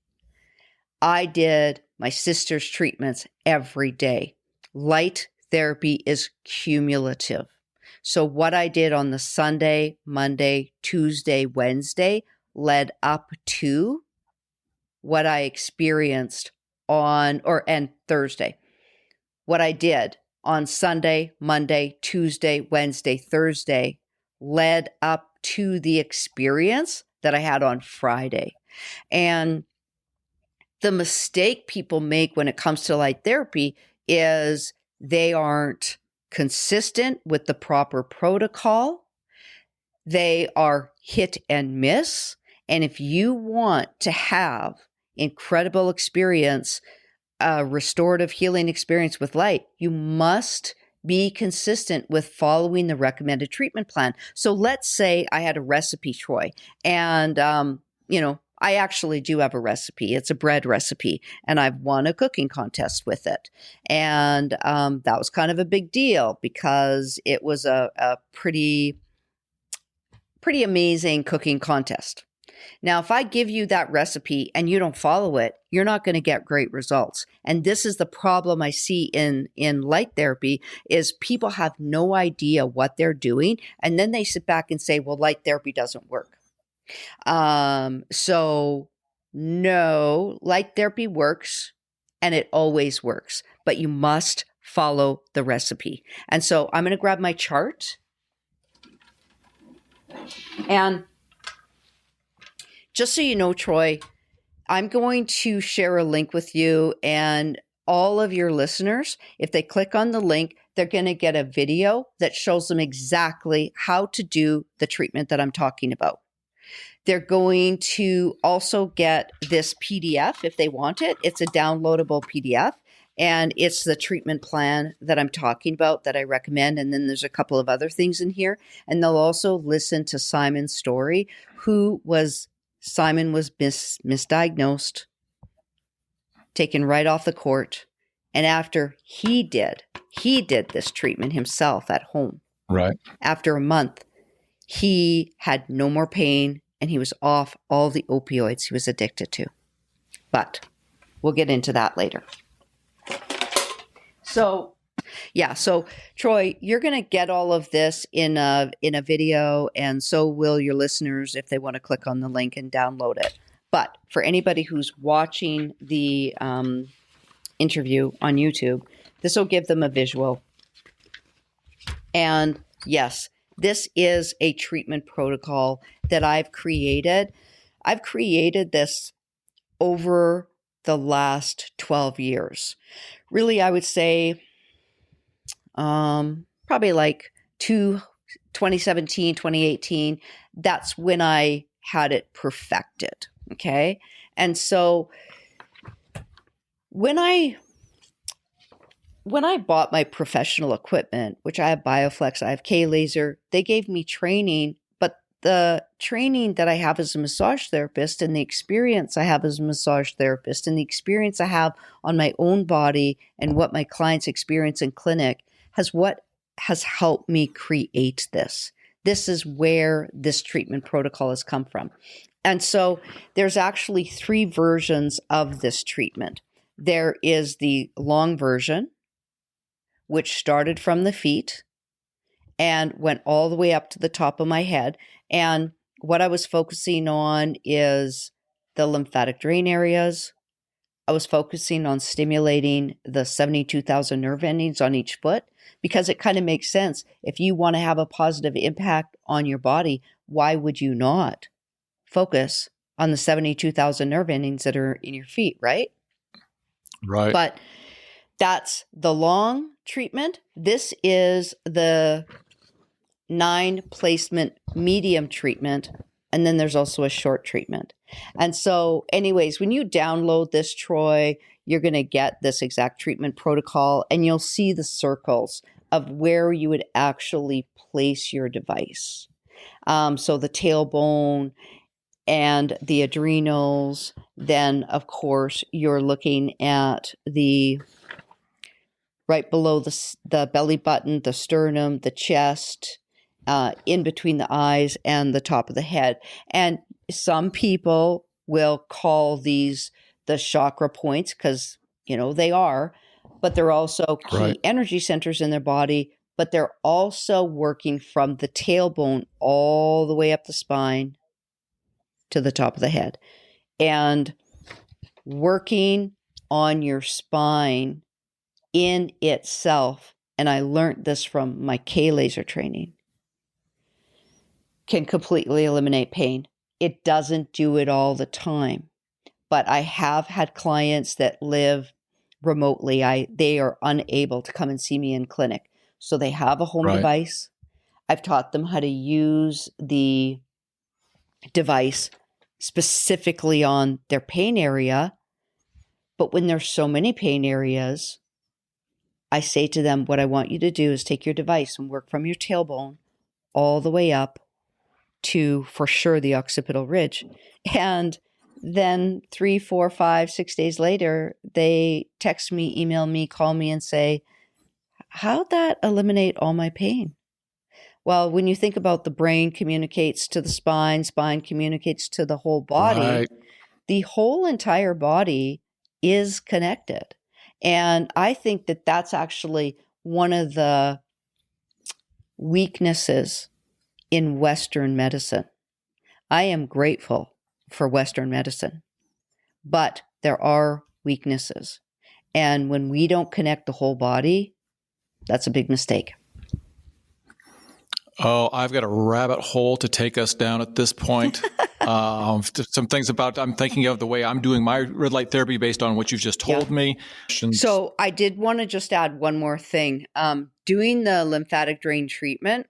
I did my sister's treatments every day. Light therapy is cumulative. So what I did on the Sunday, Monday, Tuesday, Wednesday led up to what I experienced and Thursday. What I did on Sunday, Monday, Tuesday, Wednesday, Thursday led up to the experience that I had on Friday. And the mistake people make when it comes to light therapy is they aren't consistent with the proper protocol. They are hit and miss. And if you want to have incredible experience, a restorative healing experience with light, you must be consistent with following the recommended treatment plan. So let's say I had a recipe, Troy, and, I actually do have a recipe. It's a bread recipe, and I've won a cooking contest with it. And that was kind of a big deal because it was a pretty amazing cooking contest. Now, if I give you that recipe and you don't follow it, you're not going to get great results. And this is the problem I see in light therapy is people have no idea what they're doing. And then they sit back and say, well, light therapy doesn't work. So no, light therapy works and it always works, but you must follow the recipe. And so I'm going to grab my chart and just so you know, Troy, I'm going to share a link with you and all of your listeners. If they click on the link, they're going to get a video that shows them exactly how to do the treatment that I'm talking about. They're going to also get this PDF if they want it. It's a downloadable PDF. And it's the treatment plan that I'm talking about that I recommend. And then there's a couple of other things in here. And they'll also listen to Simon's story, Simon was misdiagnosed, taken right off the court. And after he did this treatment himself at home. Right. After a month, he had no more pain and he was off all the opioids he was addicted to. But we'll get into that later. So Troy, you're going to get all of this in a video, and so will your listeners if they want to click on the link and download it. But for anybody who's watching the interview on YouTube, this will give them a visual. And yes, this is a treatment protocol that I've created. I've created this over the last 12 years. Really, I would say probably like 2017, 2018. That's when I had it perfected. Okay. And so when I bought my professional equipment, which I have BioFlex, I have K-Laser, they gave me training, but the training that I have as a massage therapist and the experience I have as a massage therapist and the experience I have on my own body and what my clients experience in clinic has helped me create this. This is where this treatment protocol has come from. And so there's actually 3 versions of this treatment. There is the long version, which started from the feet and went all the way up to the top of my head. And what I was focusing on is the lymphatic drain areas. I was focusing on stimulating the 72,000 nerve endings on each foot because it kind of makes sense. If you want to have a positive impact on your body, why would you not focus on the 72,000 nerve endings that are in your feet, right? Right. But That's the long treatment. This is the 9 placement medium treatment. And then there's also a short treatment. And so anyways, when you download this, Troy, you're going to get this exact treatment protocol, and you'll see the circles of where you would actually place your device. So the tailbone and the adrenals. Then, of course, you're looking at the right below the belly button, the sternum, the chest, in between the eyes and the top of the head. And some people will call these the chakra points because, they are, but they're also key energy centers in their body, but they're also working from the tailbone all the way up the spine to the top of the head. And working on your spine in itself, and I learned this from my K laser training, can completely eliminate pain. It doesn't do it all the time, but I have had clients that live remotely. They are unable to come and see me in clinic. So they have a home device. I've taught them how to use the device specifically on their pain area. But when there's so many pain areas, I say to them, what I want you to do is take your device and work from your tailbone all the way up to, for sure, the occipital ridge. And then 3, 4, 5, 6 days later, they text me, email me, call me and say, how'd that eliminate all my pain? Well, when you think about the brain communicates to the spine communicates to the whole body, the whole entire body is connected. And I think that that's actually one of the weaknesses in Western medicine. I am grateful for Western medicine, but there are weaknesses. And when we don't connect the whole body, that's a big mistake. Oh, I've got a rabbit hole to take us down at this point. Some things I'm thinking of the way I'm doing my red light therapy based on what you've just told me. So I did want to just add one more thing. Doing the lymphatic drain treatment,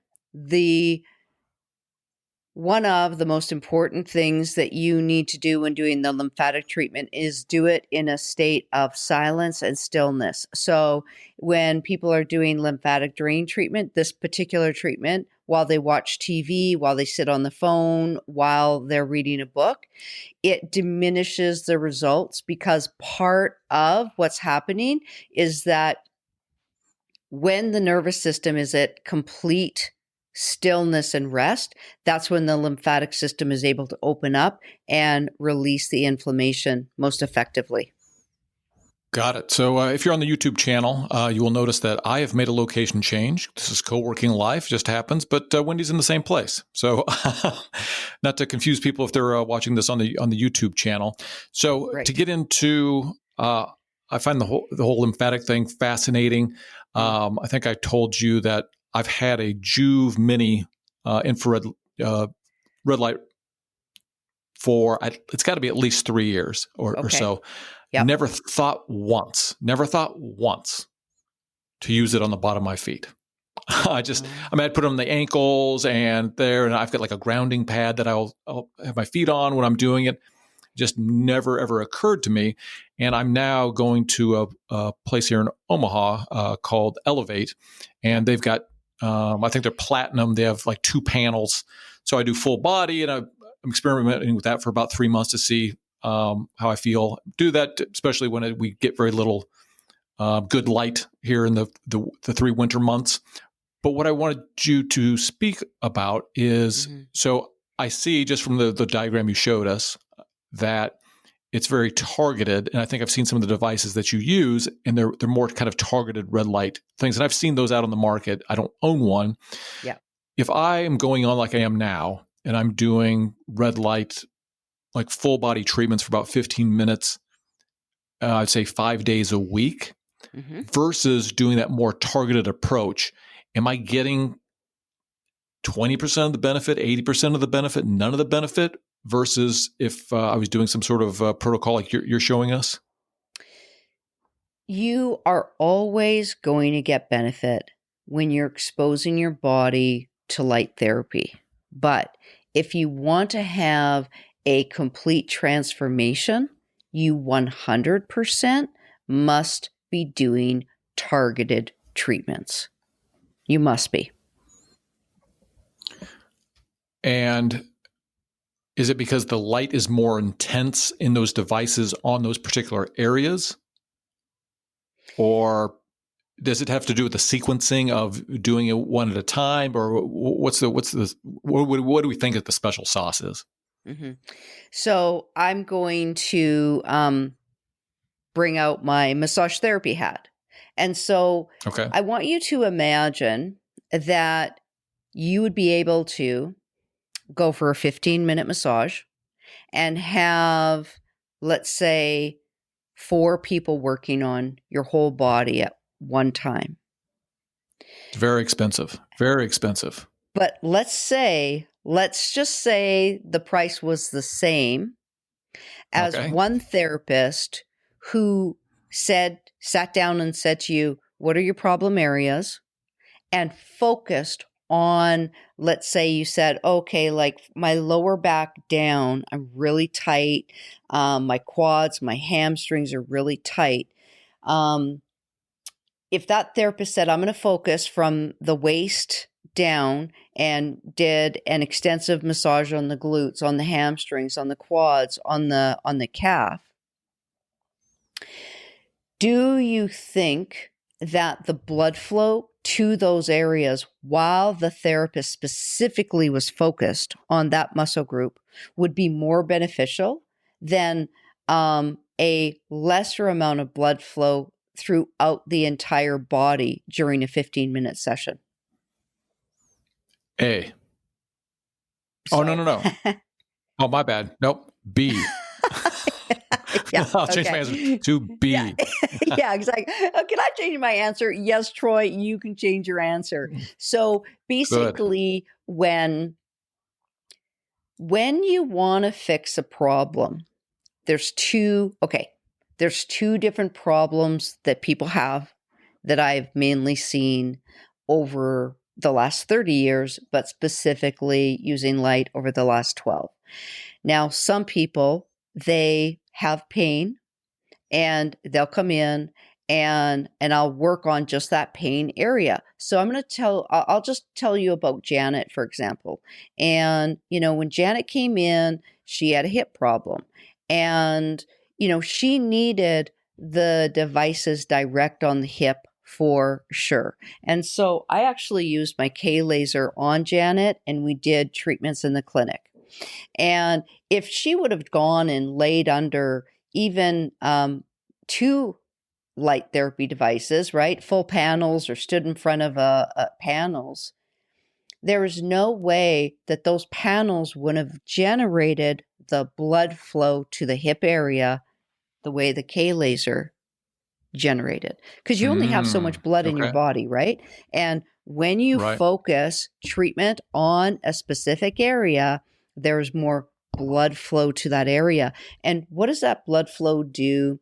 one of the most important things that you need to do when doing the lymphatic treatment is do it in a state of silence and stillness. So when people are doing lymphatic drain treatment, this particular treatment, while they watch TV, while they sit on the phone, while they're reading a book, it diminishes the results because part of what's happening is that when the nervous system is at complete stillness and rest, that's when the lymphatic system is able to open up and release the inflammation most effectively. Got it. So if you're on the YouTube channel, you will notice that I have made a location change. This is co-working life, just happens, but Wendy's in the same place. So not to confuse people if they're watching this on the YouTube channel. So to get into, I find the whole lymphatic thing fascinating. I think I told you that I've had a Juve Mini infrared red light for, it's got to be at least 3 years or so. Yep. Never thought once to use it on the bottom of my feet. I'd put it on the ankles and I've got like a grounding pad that I'll have my feet on when I'm doing it. Just never, ever occurred to me. And I'm now going to a place here in Omaha called Elevate. And they've got, I think they're platinum. They have like 2 panels. So I do full body, and I'm experimenting with that for about 3 months to see how I feel. Do that, especially when we get very little good light here in the 3 winter months. But what I wanted you to speak about is, so I see just from the diagram you showed us that it's very targeted. And I think I've seen some of the devices that you use, and they're more kind of targeted red light things. And I've seen those out on the market. I don't own one. Yeah. If I am going on like I am now, and I'm doing red light, like full body treatments for about 15 minutes, I'd say 5 days a week, versus doing that more targeted approach, am I getting 20% of the benefit, 80% of the benefit, none of the benefit, versus if I was doing some sort of protocol like you're showing us? You are always going to get benefit when you're exposing your body to light therapy. But if you want to have a complete transformation, you 100% must be doing targeted treatments. You must be. And is it because the light is more intense in those devices on those particular areas? Or does it have to do with the sequencing of doing it one at a time? Or what do we think that the special sauce is? Mm-hmm. So I'm going to bring out my massage therapy hat. And so Okay. I want you to imagine that you would be able to go for a 15-minute massage and have, let's say, 4 people working on your whole body at one time. It's very expensive. Very expensive. But let's just say the price was the same as one therapist who sat down and said to you, what are your problem areas? And focused on, let's say you said, okay, like my lower back down, I'm really tight. My quads, my hamstrings are really tight. If that therapist said, I'm going to focus from the waist down and did an extensive massage on the glutes, on the hamstrings, on the quads, on the calf, do you think that the blood flow to those areas while the therapist specifically was focused on that muscle group would be more beneficial than a lesser amount of blood flow throughout the entire body during a 15-minute session? A. Oh, no. Oh, my bad. Nope. B. Yeah, I'll change my answer to B. Yeah, yeah, exactly. Can I change my answer? Yes, Troy, you can change your answer. So basically, when you want to fix a problem, there's two different problems that people have that I've mainly seen over the last 30 years, but specifically using light over the last 12. Now, some people, they have pain and they'll come in and I'll work on just that pain area. So I'll just tell you about Janet, for example. And, when Janet came in, she had a hip problem and, she needed the devices direct on the hip for sure. And so I actually used my K laser on Janet and we did treatments in the clinic. And if she would have gone and laid under even 2 light therapy devices, right, full panels, or stood in front of panels, there is no way that those panels would have generated the blood flow to the hip area the way the K laser generated, because you only have so much blood in your body, right? And when you focus treatment on a specific area, there's more blood flow to that area. And what does that blood flow do?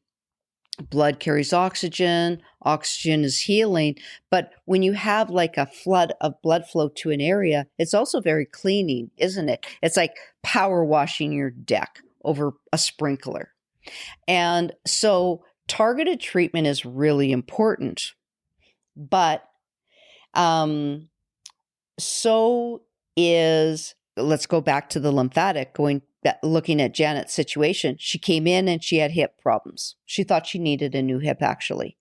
Blood carries oxygen. Oxygen is healing. But when you have like a flood of blood flow to an area, it's also very cleaning, isn't it? It's like power washing your deck over a sprinkler. And so targeted treatment is really important. But so is, let's go back to the lymphatic, looking at Janet's situation. She came in and she had hip problems. She thought she needed a new hip, actually.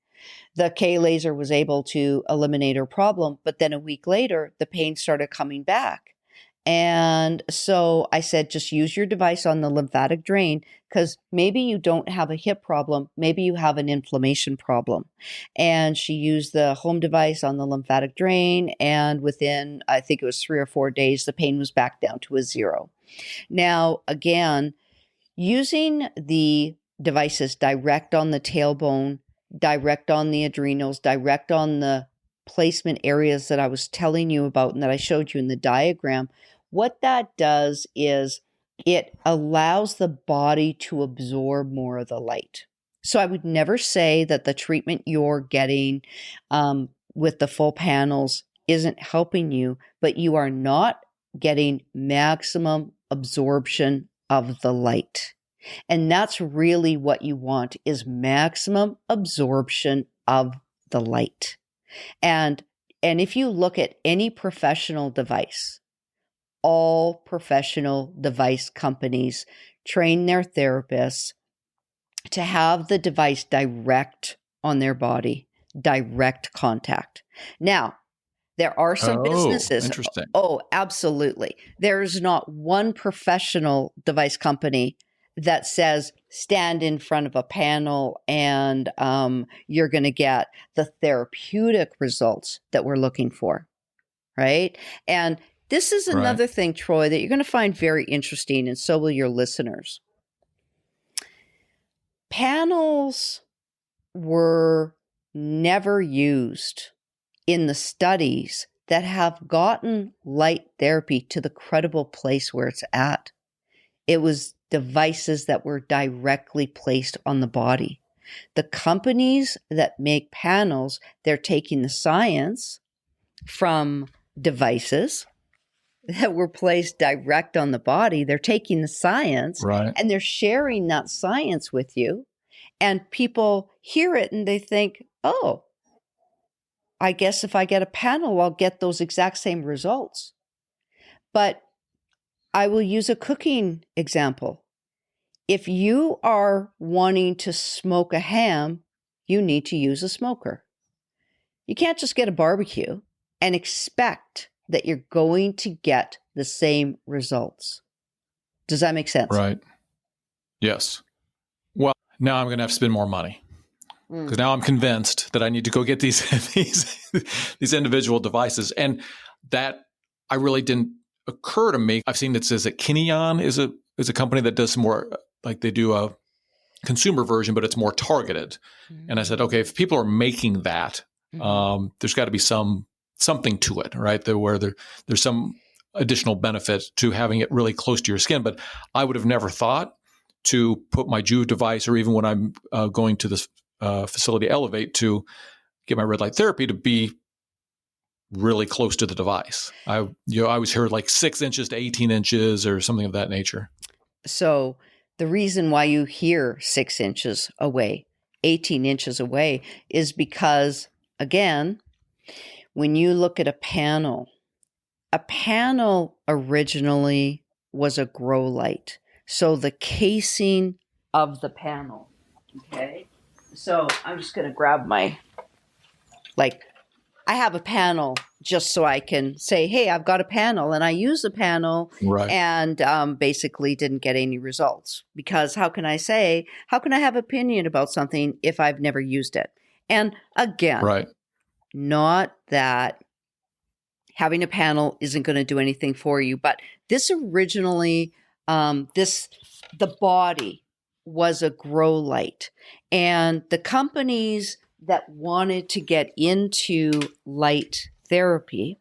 The K laser was able to eliminate her problem, but then a week later, the pain started coming back. And so I said, just use your device on the lymphatic drain, because maybe you don't have a hip problem. Maybe you have an inflammation problem. And she used the home device on the lymphatic drain. And within, I think it was 3 or 4 days, the pain was back down to a 0. Now, again, using the devices direct on the tailbone, direct on the adrenals, direct on the placement areas that I was telling you about and that I showed you in the diagram, what that does is it allows the body to absorb more of the light. So I would never say that the treatment you're getting with the full panels isn't helping you, but you are not getting maximum absorption of the light. And that's really what you want, is maximum absorption of the light. And if you look at any professional device, all professional device companies train their therapists to have the device direct on their body, direct contact. Now, there are some businesses. Interesting. Oh, absolutely. There's not one professional device company that says stand in front of a panel and you're going to get the therapeutic results that we're looking for, right? And this is another thing, Troy, that you're going to find very interesting, and so will your listeners. Panels were never used in the studies that have gotten light therapy to the credible place where it's at. It was devices that were directly placed on the body. The companies that make panels, they're taking the science from devices that were placed direct on the body. They're taking the science and they're sharing that science with you. And people hear it and they think, oh, I guess if I get a panel, I'll get those exact same results. But I will use a cooking example. If you are wanting to smoke a ham, you need to use a smoker. You can't just get a barbecue and expect that you're going to get the same results. Does that make sense? Right. Yes. Well, now I'm going to have to spend more money because now I'm convinced that I need to go get these these individual devices, and that I really didn't occur to me. I've seen it says that Kineon is a company that does more, like they do a consumer version, but it's more targeted. And I said, okay, if people are making that, there's got to be something to it, right? Where there's some additional benefit to having it really close to your skin. But I would have never thought to put my Juve device, or even when I'm going to this facility Elevate to get my red light therapy, to be really close to the device. I always heard like 6 inches to 18 inches or something of that nature. So the reason why you hear 6 inches away, 18 inches away, is because, again, when you look at a panel originally was a grow light. So the casing of the panel, okay? So I'm just going to grab I have a panel just so I can say, hey, I've got a panel, and I use the panel and basically didn't get any results, because how can I have opinion about something if I've never used it? And again, not that having a panel isn't going to do anything for you, but this originally, the body was a grow light, and the companies that wanted to get into light therapy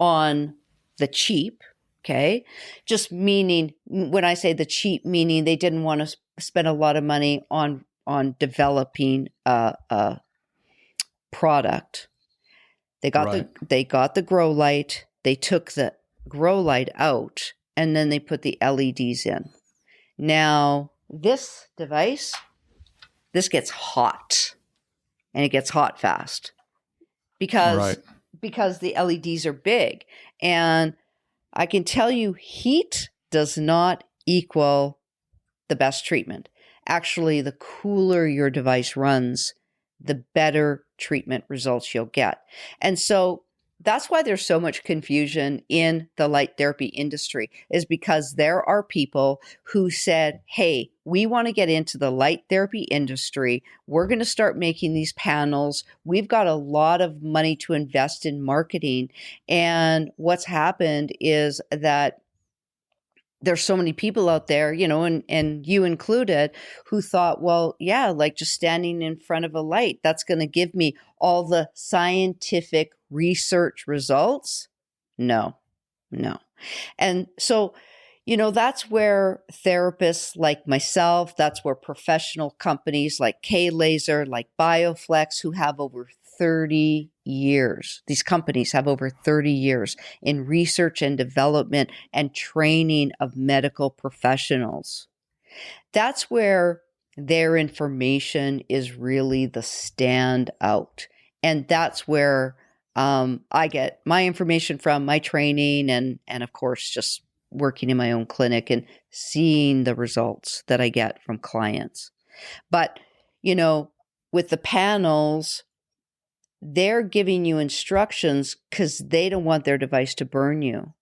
on the cheap, okay? Just meaning, when I say the cheap, meaning they didn't want to spend a lot of money on developing a product. They got the grow light, they took the grow light out, and then they put the LEDs in. Now, this device, this gets hot. And it gets hot fast because the LEDs are big. And I can tell you, heat does not equal the best treatment. Actually, the cooler your device runs, the better treatment results you'll get. And so that's why there's so much confusion in the light therapy industry, is because there are people who said, hey, we want to get into the light therapy industry. We're going to start making these panels. We've got a lot of money to invest in marketing. And what's happened is that there's so many people out there, and you included, who thought, well, yeah, like just standing in front of a light, that's going to give me all the scientific research results. No. And so, That's where therapists like myself, that's where professional companies like K-Laser, like BioFlex, who have over 30 years, these companies have over 30 years in research and development and training of medical professionals. That's where their information is really the standout. And that's where I get my information from, my training, and of course, just working in my own clinic and seeing the results that I get from clients. But, with the panels, they're giving you instructions because they don't want their device to burn you.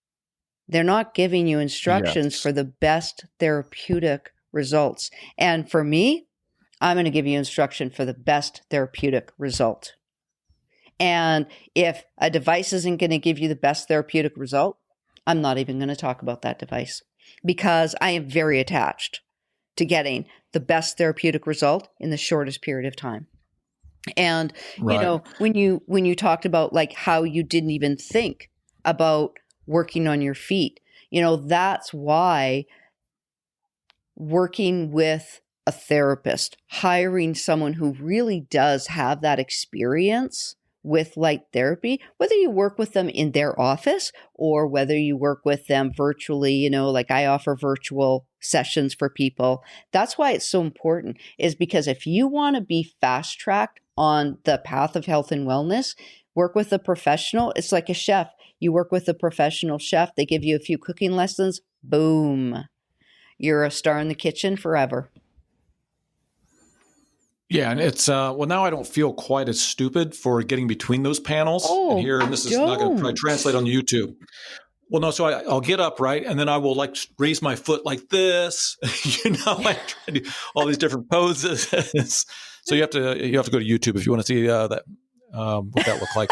They're not giving you instructions Yes. for the best therapeutic results. And for me, I'm going to give you instruction for the best therapeutic result. And if a device isn't going to give you the best therapeutic result, I'm not even going to talk about that device because I am very attached to getting the best therapeutic result in the shortest period of time. And, Right. when you talked about like how you didn't even think about working on your feet, that's why working with a therapist, hiring someone who really does have that experience with light therapy, whether you work with them in their office or whether you work with them virtually, like I offer virtual sessions for people. That's why it's so important, is because if you want to be fast tracked on the path of health and wellness, work with a professional. It's like a chef. You work with a professional chef. They give you a few cooking lessons. Boom. You're a star in the kitchen forever. Yeah, and it's well, now I don't feel quite as stupid for getting between those panels. Oh, and this is not going to probably translate on YouTube. Well, no, so I'll get up, right, and then I will like raise my foot like this, like try to do all these different poses. So you have to go to YouTube if you want to see that what that looked like.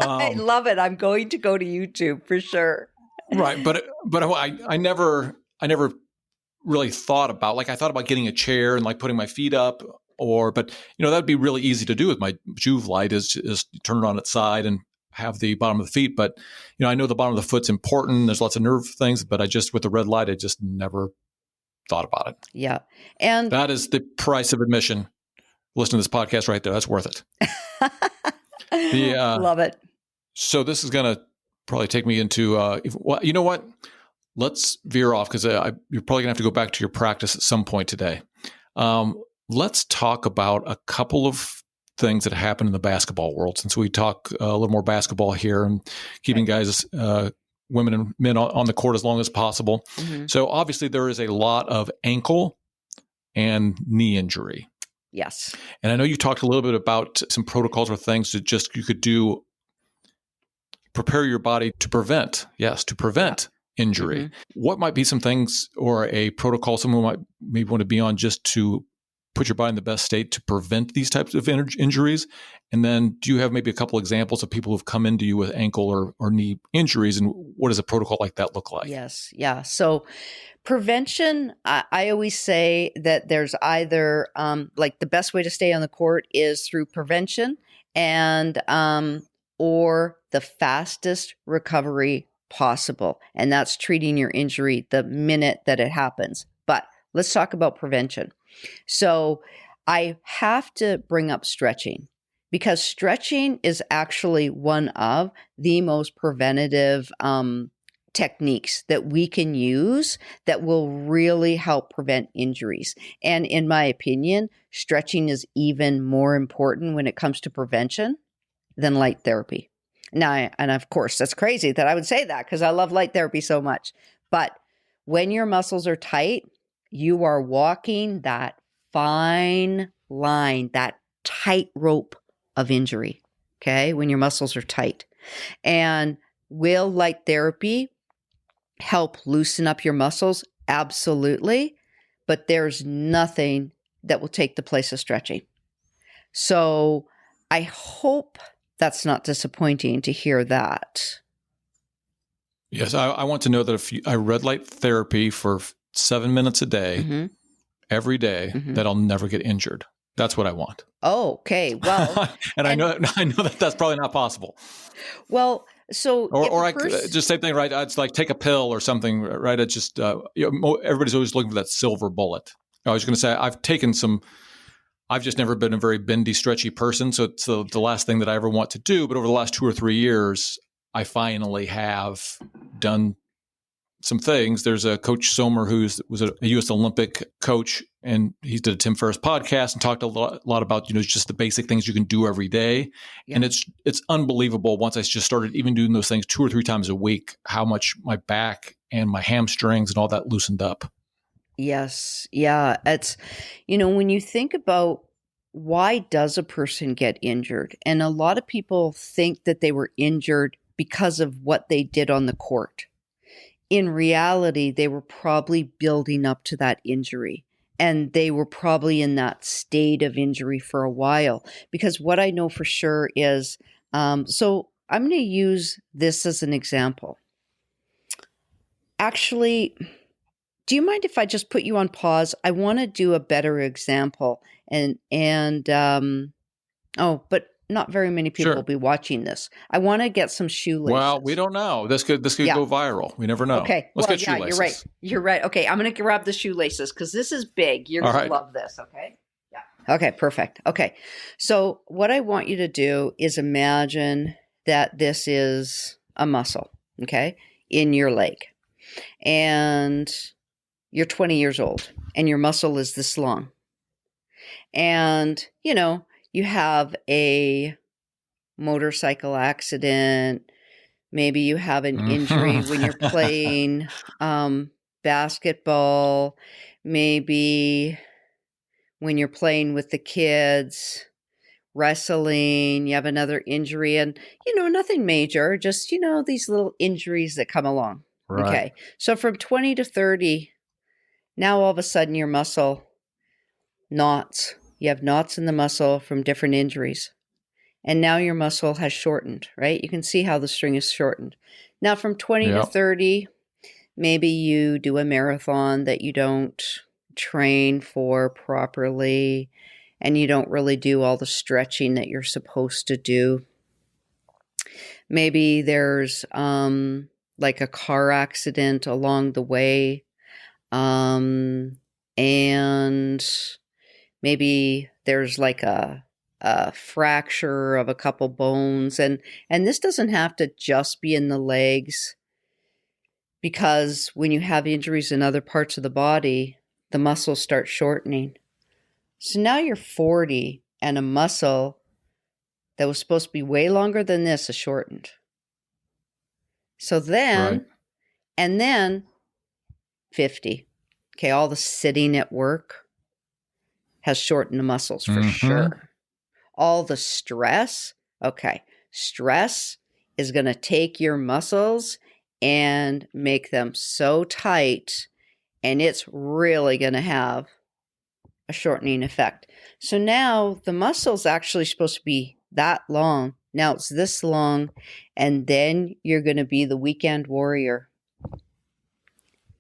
I love it. I'm going to go to YouTube for sure. Right, but I never really thought about, like, I thought about getting a chair and like putting my feet up. But that'd be really easy to do with my Juve light, is turn it on its side and have the bottom of the feet. But I know the bottom of the foot's important. There's lots of nerve things, but with the red light, I just never thought about it. Yeah, and that is the price of admission. Listen to this podcast right there. That's worth it. Love it. So this is going to probably take me into you know what? Let's veer off because you're probably going to have to go back to your practice at some point today. Let's talk about a couple of things that happen in the basketball world, since we talk a little more basketball here and keeping guys, women and men on the court as long as possible. Mm-hmm. So obviously there is a lot of ankle and knee injury. Yes. And I know you talked a little bit about some protocols or things that you could do, prepare your body to prevent injury. Mm-hmm. What might be some things or a protocol someone might maybe want to be on just to put your body in the best state to prevent these types of injuries? And then do you have maybe a couple examples of people who've come into you with ankle or knee injuries, and what does a protocol like that look like? Yes. Yeah. So prevention, I always say that there's either like the best way to stay on the court is through prevention and or the fastest recovery possible. And that's treating your injury the minute that it happens. But let's talk about prevention. So I have to bring up stretching, because stretching is actually one of the most preventative techniques that we can use that will really help prevent injuries. And in my opinion, stretching is even more important when it comes to prevention than light therapy. Now, and of course, that's crazy that I would say that because I love light therapy so much. But when your muscles are tight, you are walking that fine line, that tightrope of injury, okay, when your muscles are tight. And will light therapy help loosen up your muscles? Absolutely. But there's nothing that will take the place of stretching. So I hope that's not disappointing to hear that. Yes, I want to know that if I red light therapy for 7 minutes a day, mm-hmm. every day, mm-hmm. that I'll never get injured. That's what I want. Oh, okay. Well, and I know that that's probably not possible. Well, So if Or a I person, just same thing, right? It's like take a pill or something, right? It's just everybody's always looking for that silver bullet. I was going to say I've taken some. I've just never been a very bendy, stretchy person, so it's the last thing that I ever want to do. But over the last 2 or 3 years, I finally have done some things. There's a Coach Zelmer who was a U.S. Olympic coach, and he did a Tim Ferriss podcast and talked a lot about just the basic things you can do every day. yeah. And it's unbelievable once I just started even doing those things 2 or 3 times a week, how much my back and my hamstrings and all that loosened up. Yes. Yeah. It's, when you think about why does a person get injured? And a lot of people think that they were injured because of what they did on the court. In reality, they were probably building up to that injury. And they were probably in that state of injury for a while. Because what I know for sure is, so I'm going to use this as an example. Actually, do you mind if I just put you on pause? I want to do a better example. But not very many people will be watching this. I want to get some shoelaces. Well, we don't know. This could go viral. We never know. Okay. Let's get shoelaces. You're right. Okay, I'm going to grab the shoelaces because this is big. You're going to love this, okay? Yeah. Okay, perfect. Okay. So what I want you to do is imagine that this is a muscle, okay, in your leg. And you're 20 years old and your muscle is this long. And, you have a motorcycle accident. Maybe you have an injury when you're playing basketball. Maybe when you're playing with the kids, wrestling, you have another injury and, nothing major, just, these little injuries that come along. Right. Okay. So from 20 to 30, now all of a sudden your muscle knots. You have knots in the muscle from different injuries. And now your muscle has shortened, right? You can see how the string is shortened. Now from 20 to 30, maybe you do a marathon that you don't train for properly and you don't really do all the stretching that you're supposed to do. Maybe there's like a car accident along the way. And maybe there's like a fracture of a couple bones. And this doesn't have to just be in the legs, because when you have injuries in other parts of the body, the muscles start shortening. So now you're 40 and a muscle that was supposed to be way longer than this is shortened. So then, and then 50. Okay, all the sitting at work has shortened the muscles for sure. All the stress, stress is going to take your muscles and make them so tight, and it's really going to have a shortening effect. So now the muscle's actually supposed to be that long. Now it's this long, and then you're going to be the weekend warrior.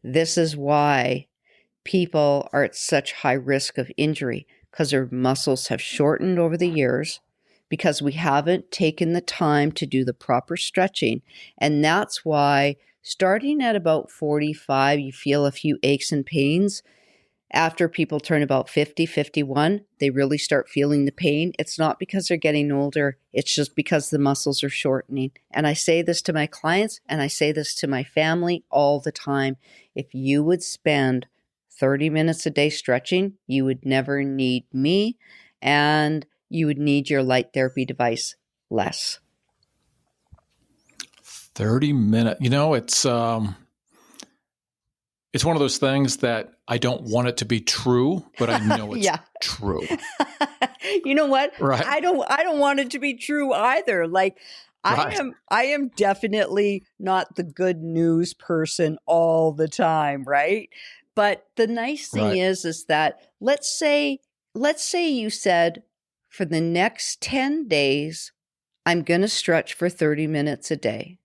This is why people are at such high risk of injury, because their muscles have shortened over the years, because we haven't taken the time to do the proper stretching. And that's why starting at about 45, you feel a few aches and pains. After people turn about 50, 51, they really start feeling the pain. It's not because they're getting older. It's just because the muscles are shortening. And I say this to my clients, and I say this to my family all the time. If you would spend 30 minutes a day stretching, you would never need me, and you would need your light therapy device less. 30 minutes. It's one of those things that I don't want it to be true, but I know it's true. You know what? Right. I don't want it to be true either. Like I am definitely not the good news person all the time, right? But the nice thing is that let's say you said, for the next 10 days, I'm going to stretch for 30 minutes a day.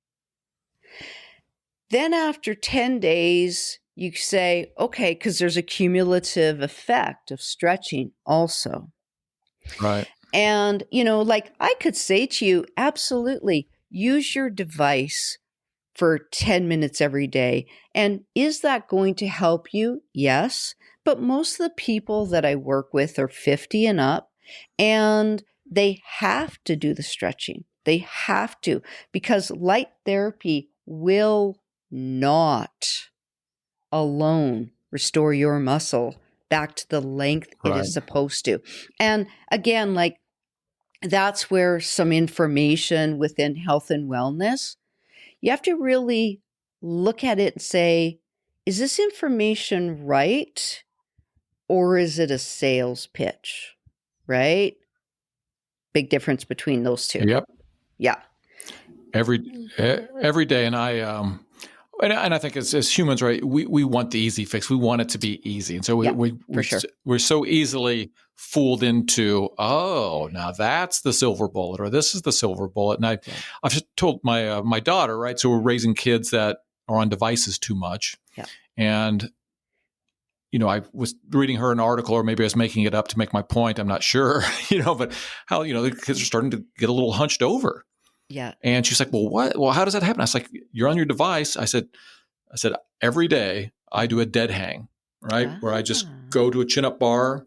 Then after 10 days, you say, okay, because there's a cumulative effect of stretching also. Right. And, like I could say to you, absolutely, use your device for 10 minutes every day. And is that going to help you? Yes. But most of the people that I work with are 50 and up, and they have to do the stretching. They have to, because light therapy will not alone restore your muscle back to the length it is supposed to. And again, like, that's where some information within health and wellness, you have to really look at it and say, is this information right? Or is it a sales pitch? Right? Big difference between those two. Yep. Yeah. Every day. And I think as humans, right, we want the easy fix. We want it to be easy. And so we're so easily fooled into, oh, now that's the silver bullet, or this is the silver bullet. And I've just told my daughter, right, so we're raising kids that are on devices too much. Yeah. And, I was reading her an article, or maybe I was making it up to make my point. I'm not sure, but how, the kids are starting to get a little hunched over. Yeah. And she's like, well, what? Well, how does that happen? I was like, you're on your device. I said, every day I do a dead hang, right? Where I just go to a chin up bar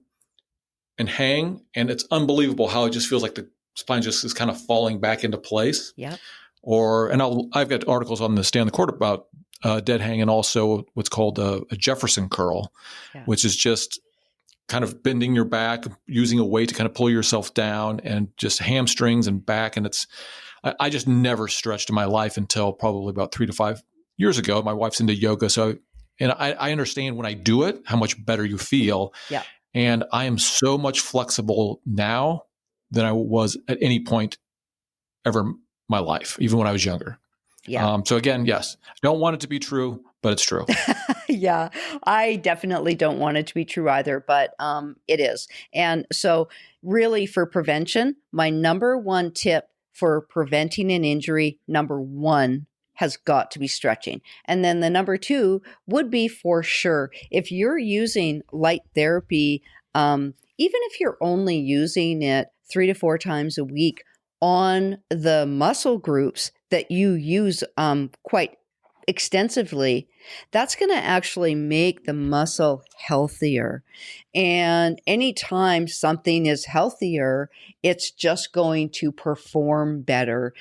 and hang. And it's unbelievable how it just feels like the spine just is kind of falling back into place. Yeah. I've got articles on the Stay on the Court about dead hang, and also what's called a Jefferson curl, which is just kind of bending your back, using a weight to kind of pull yourself down, and just hamstrings and back. And I just never stretched in my life until probably about 3 to 5 years ago. My wife's into yoga. And I understand when I do it, how much better you feel. Yeah. And I am so much flexible now than I was at any point ever in my life, even when I was younger. Yeah. So again, yes, I don't want it to be true, but it's true. Yeah, I definitely don't want it to be true either, but it is. And so really, for prevention, my number one tip for preventing an injury, number one, has got to be stretching. And then the number two would be, for sure, if you're using light therapy, even if you're only using it 3 to 4 times a week on the muscle groups that you use quite extensively, that's going to actually make the muscle healthier. And anytime something is healthier, it's just going to perform better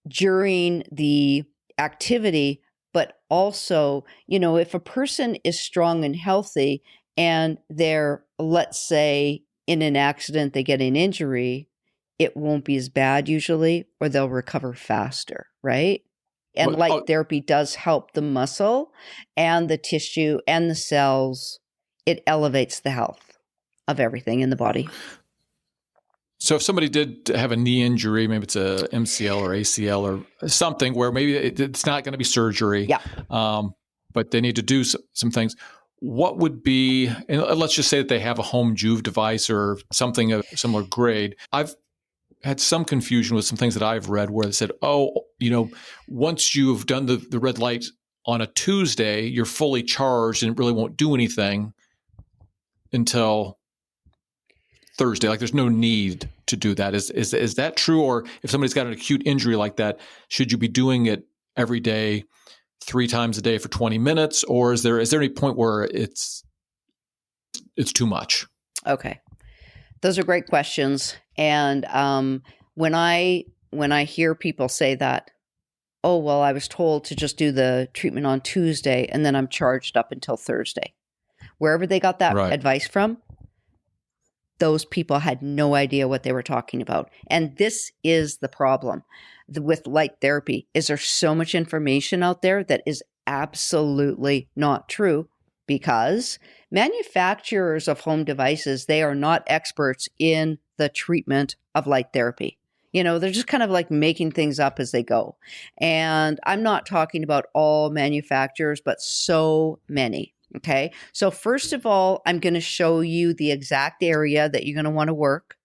during the activity. But also, if a person is strong and healthy and they're, let's say, in an accident, they get an injury, it won't be as bad usually, or they'll recover faster, right? And light therapy does help the muscle and the tissue and the cells. It elevates the health of everything in the body. So if somebody did have a knee injury, maybe it's a MCL or ACL or something where maybe it's not going to be surgery, but they need to do some things, what would be, and let's just say that they have a home Juve device or something of similar grade. I've had some confusion with some things that I've read where they said, once you've done the red light on a Tuesday, you're fully charged and it really won't do anything until Thursday. Like there's no need to do that. Is that true? Or if somebody's got an acute injury like that, should you be doing it every day, 3 times a day for 20 minutes? Or is there any point where it's too much? Okay. Those are great questions. And when I hear people say that, oh, well, I was told to just do the treatment on Tuesday and then I'm charged up until Thursday. Wherever they got that advice from, those people had no idea what they were talking about. And this is the problem with light therapy, is there's so much information out there that is absolutely not true, because manufacturers of home devices, they are not experts in the treatment of light therapy. They're just kind of like making things up as they go. And I'm not talking about all manufacturers, but so many. Okay. So first of all, I'm going to show you the exact area that you're going to want to work.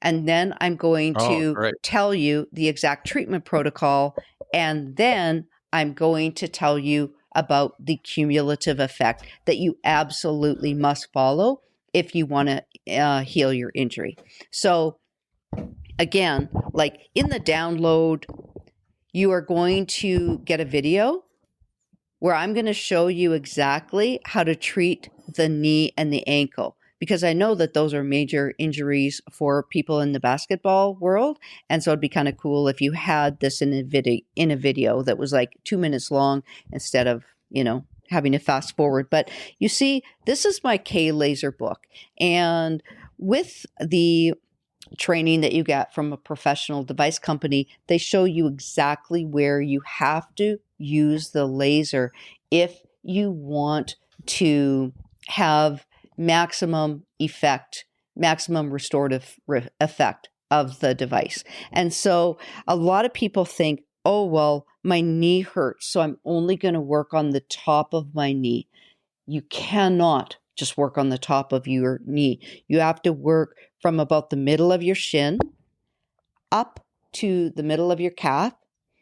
And then I'm going to tell you the exact treatment protocol. And then I'm going to tell you about the cumulative effect that you absolutely must follow if you want to heal your injury. So again, like in the download, you are going to get a video where I'm going to show you exactly how to treat the knee and the ankle, because I know that those are major injuries for people in the basketball world. And so it'd be kind of cool if you had this in a video that was like 2 minutes long instead of, having to fast forward. But you see, this is my K laser book. And with the training that you get from a professional device company, they show you exactly where you have to use the laser if you want to have maximum effect, maximum restorative effect of the device. And so a lot of people think, oh, well, my knee hurts, so I'm only going to work on the top of my knee. You cannot just work on the top of your knee. You have to work from about the middle of your shin up to the middle of your calf.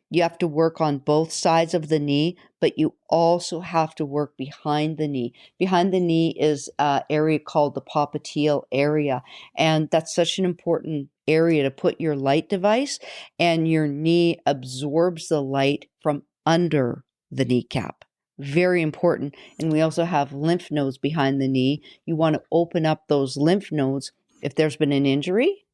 You have to work on both sides of the knee, but you also have to work behind the knee. Behind the knee is an area called the popliteal area, and that's such an important area to put your light device, and your knee absorbs the light from under the kneecap. Very important. And we also have lymph nodes behind the knee. You want to open up those lymph nodes if there's been an injury,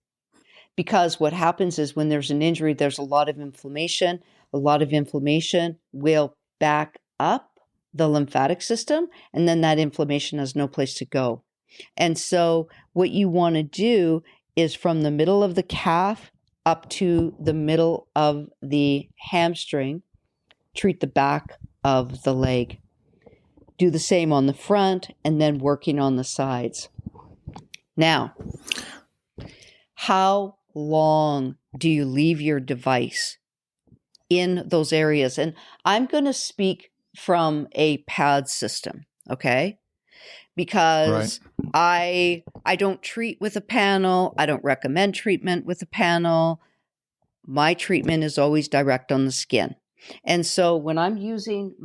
because what happens is when there's an injury, there's a lot of inflammation. A lot of inflammation will back up the lymphatic system, and then that inflammation has no place to go. And so what you want to do is from the middle of the calf up to the middle of the hamstring, treat the back of the leg. Do the same on the front and then working on the sides. Now, how long do you leave your device in those areas? And I'm going to speak from a pad system, okay? Because I don't treat with a panel. I don't recommend treatment with a panel. My treatment is always direct on the skin. And so when I'm using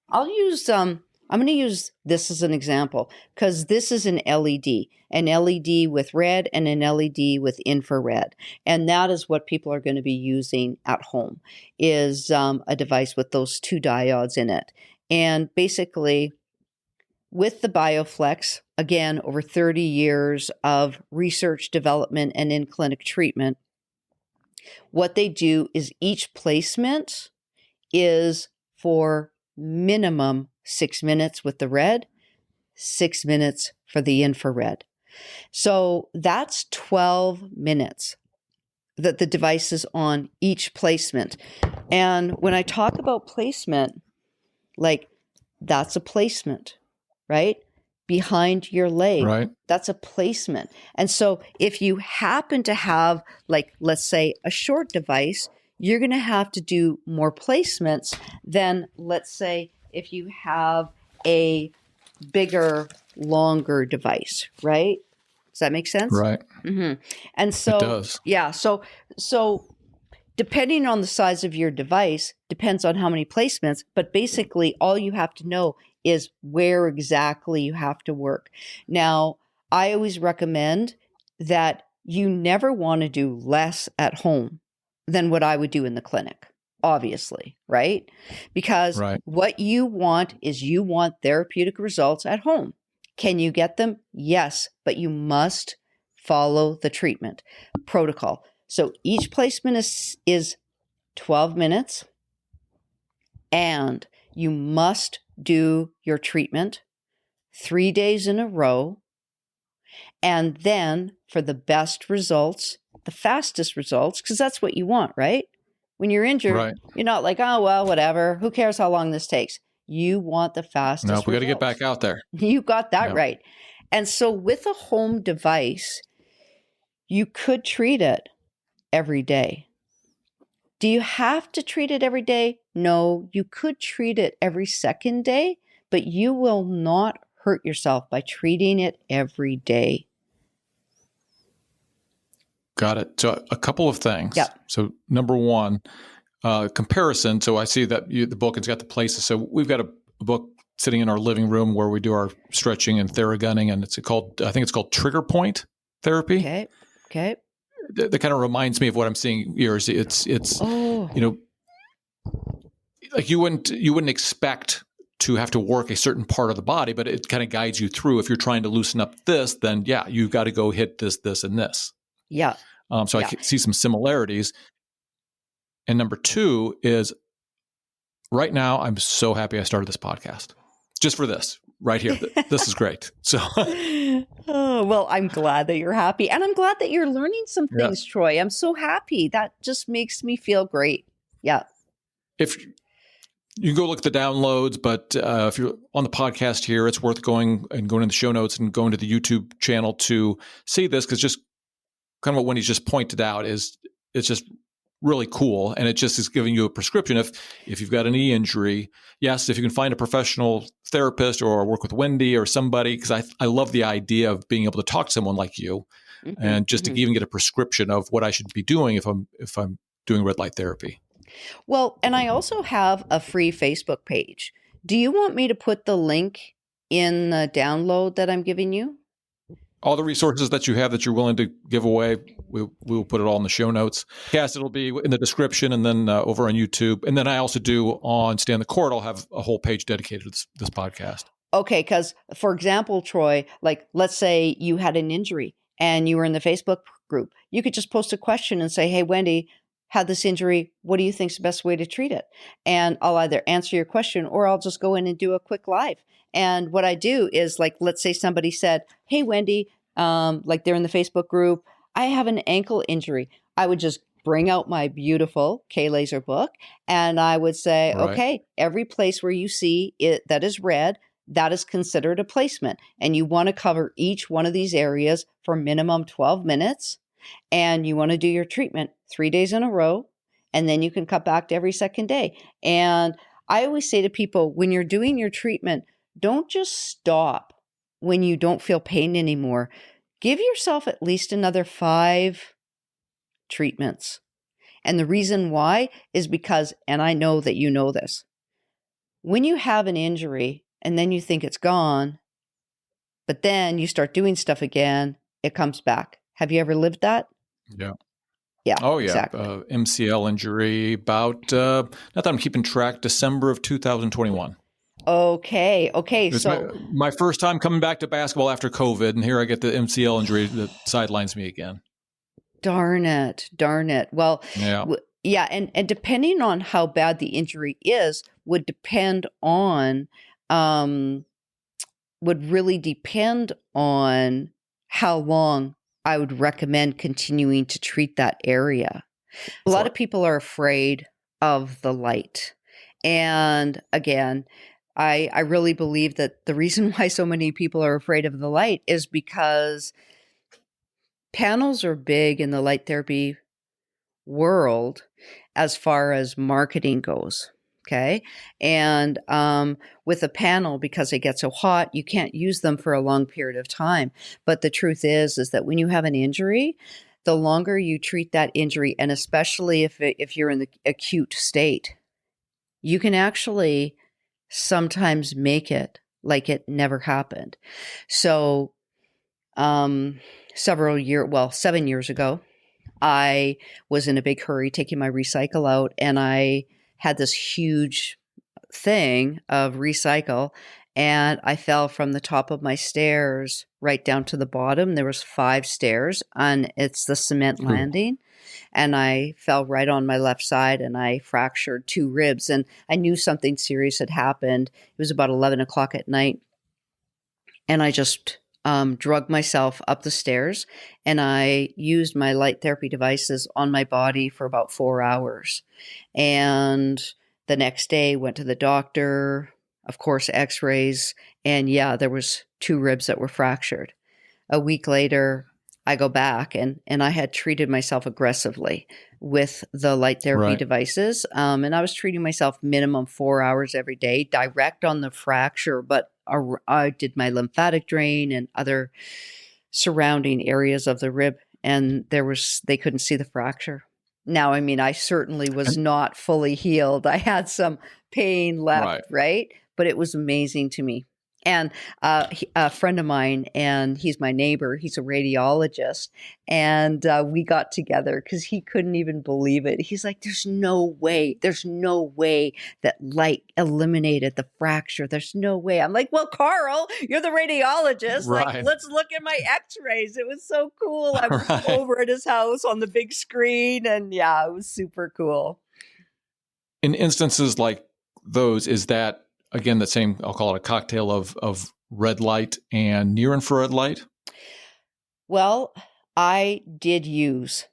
I'm going to use this as an example because this is an LED with red and an LED with infrared. And that is what people are going to be using at home is a device with those two diodes in it. And basically with the BioFlex, again, over 30 years of research, development, and in-clinic treatment, what they do is each placement is for minimum 6 minutes with the red, 6 minutes for the infrared. So that's 12 minutes that the device is on each placement. And when I talk about placement, like that's a placement, right? Behind your leg. Right. That's a placement. And so if you happen to have, like, let's say a short device, you're going to have to do more placements than, let's say, if you have a bigger, longer device, right? Does that make sense? Right. Mm-hmm. And so, it does. Yeah. So depending on the size of your device, depends on how many placements, but basically all you have to know is where exactly you have to work. Now, I always recommend that you never want to do less at home than what I would do in the clinic, obviously, right? Because what you want is you want therapeutic results at home. Can you get them? Yes, but you must follow the treatment protocol. So each placement is 12 minutes, and you must do your treatment 3 days in a row. And then for the best results, the fastest results, because that's what you want, right? When you're injured, You're not like, oh, well, whatever. Who cares how long this takes? You want the fastest results. No, we got to get back out there. You got that right. And so with a home device, you could treat it every day. Do you have to treat it every day? No, you could treat it every second day, but you will not hurt yourself by treating it every day. Got it. So a couple of things. Yeah. So number one, comparison. So I see that the book has got the places. So we've got a book sitting in our living room where we do our stretching and theragunning, and I think it's called Trigger Point Therapy. Okay. That kind of reminds me of what I'm seeing here. It's you know, like you wouldn't expect to have to work a certain part of the body, but it kind of guides you through. If you're trying to loosen up this, then yeah, you've got to go hit this, this, and this. Yeah. So I see some similarities. And number two is right now, I'm so happy I started this podcast just for this right here. This is great. So, oh, well, I'm glad that you're happy, and I'm glad that you're learning some things, Troy. I'm so happy. That just makes me feel great. Yeah. If you can go look at the downloads, but if you're on the podcast here, it's worth going in the show notes and going to the YouTube channel to see this, because just kind of what Wendy's just pointed out is it's just really cool, and it just is giving you a prescription. If you've got a knee injury, yes, if you can find a professional therapist or work with Wendy or somebody, because I love the idea of being able to talk to someone like you, and just to even get a prescription of what I should be doing if I'm doing red light therapy. Well, and I also have a free Facebook page. Do you want me to put the link in the download that I'm giving you? All the resources that you have that you're willing to give away, we'll put it all in the show notes. Yes, it'll be in the description, and then over on YouTube. And then I also do on Stay on the Court, I'll have a whole page dedicated to this podcast. Okay, because for example, Troy, like let's say you had an injury and you were in the Facebook group. You could just post a question and say, hey, Wendy, had this injury. What do you think is the best way to treat it? And I'll either answer your question or I'll just go in and do a quick live. And what I do is, like, let's say somebody said, hey, Wendy, like they're in the Facebook group, I have an ankle injury. I would just bring out my beautiful K-Laser book and I would say, okay, every place where you see it that is red, that is considered a placement. And you want to cover each one of these areas for minimum 12 minutes. And you want to do your treatment 3 days in a row. And then you can cut back to every second day. And I always say to people, when you're doing your treatment, don't just stop when you don't feel pain anymore. Give yourself at least another 5 treatments. And the reason why is because, and I know that you know this, when you have an injury and then you think it's gone, but then you start doing stuff again, it comes back. Have you ever lived that? Yeah. Yeah. Oh, yeah. Exactly. MCL injury about, not that I'm keeping track, December of 2021. Okay. So my first time coming back to basketball after COVID, and here I get the MCL injury that sidelines me again. Darn it. Well, yeah. And depending on how bad the injury is would really depend on how long I would recommend continuing to treat that area. A lot of people are afraid of the light. And again, I really believe that the reason why so many people are afraid of the light is because panels are big in the light therapy world as far as marketing goes. Okay. And with a panel, because they get so hot, you can't use them for a long period of time. But the truth is that when you have an injury, the longer you treat that injury, and especially if you're in the acute state, you can actually sometimes make it like it never happened. So 7 years ago, I was in a big hurry taking my recycle out, and I had this huge thing of recycle, and I fell from the top of my stairs right down to the bottom. There was 5 stairs, and it's the cement landing. And I fell right on my left side and I fractured 2 ribs. And I knew something serious had happened. It was about 11 o'clock at night. And I just drugged myself up the stairs, and I used my light therapy devices on my body for about 4 hours. And the next day went to the doctor, of course, x-rays. And yeah, there was 2 ribs that were fractured. A week later, I go back and I had treated myself aggressively with the light therapy devices. And I was treating myself minimum 4 hours every day, direct on the fracture, but I did my lymphatic drain and other surrounding areas of the rib, and they couldn't see the fracture. Now, I mean, I certainly was not fully healed. I had some pain left, right? But it was amazing to me. And a friend of mine, and he's my neighbor, he's a radiologist. And we got together because he couldn't even believe it. He's like, there's no way that light eliminated the fracture. There's no way. I'm like, well, Carl, you're the radiologist. Like, Right. let's look at my x-rays. It was so cool. I was Right. over at his house on the big screen. And yeah, it was super cool. In instances like those, is that, again, the same, I'll call it a cocktail of red light and near infrared light? Well, I did use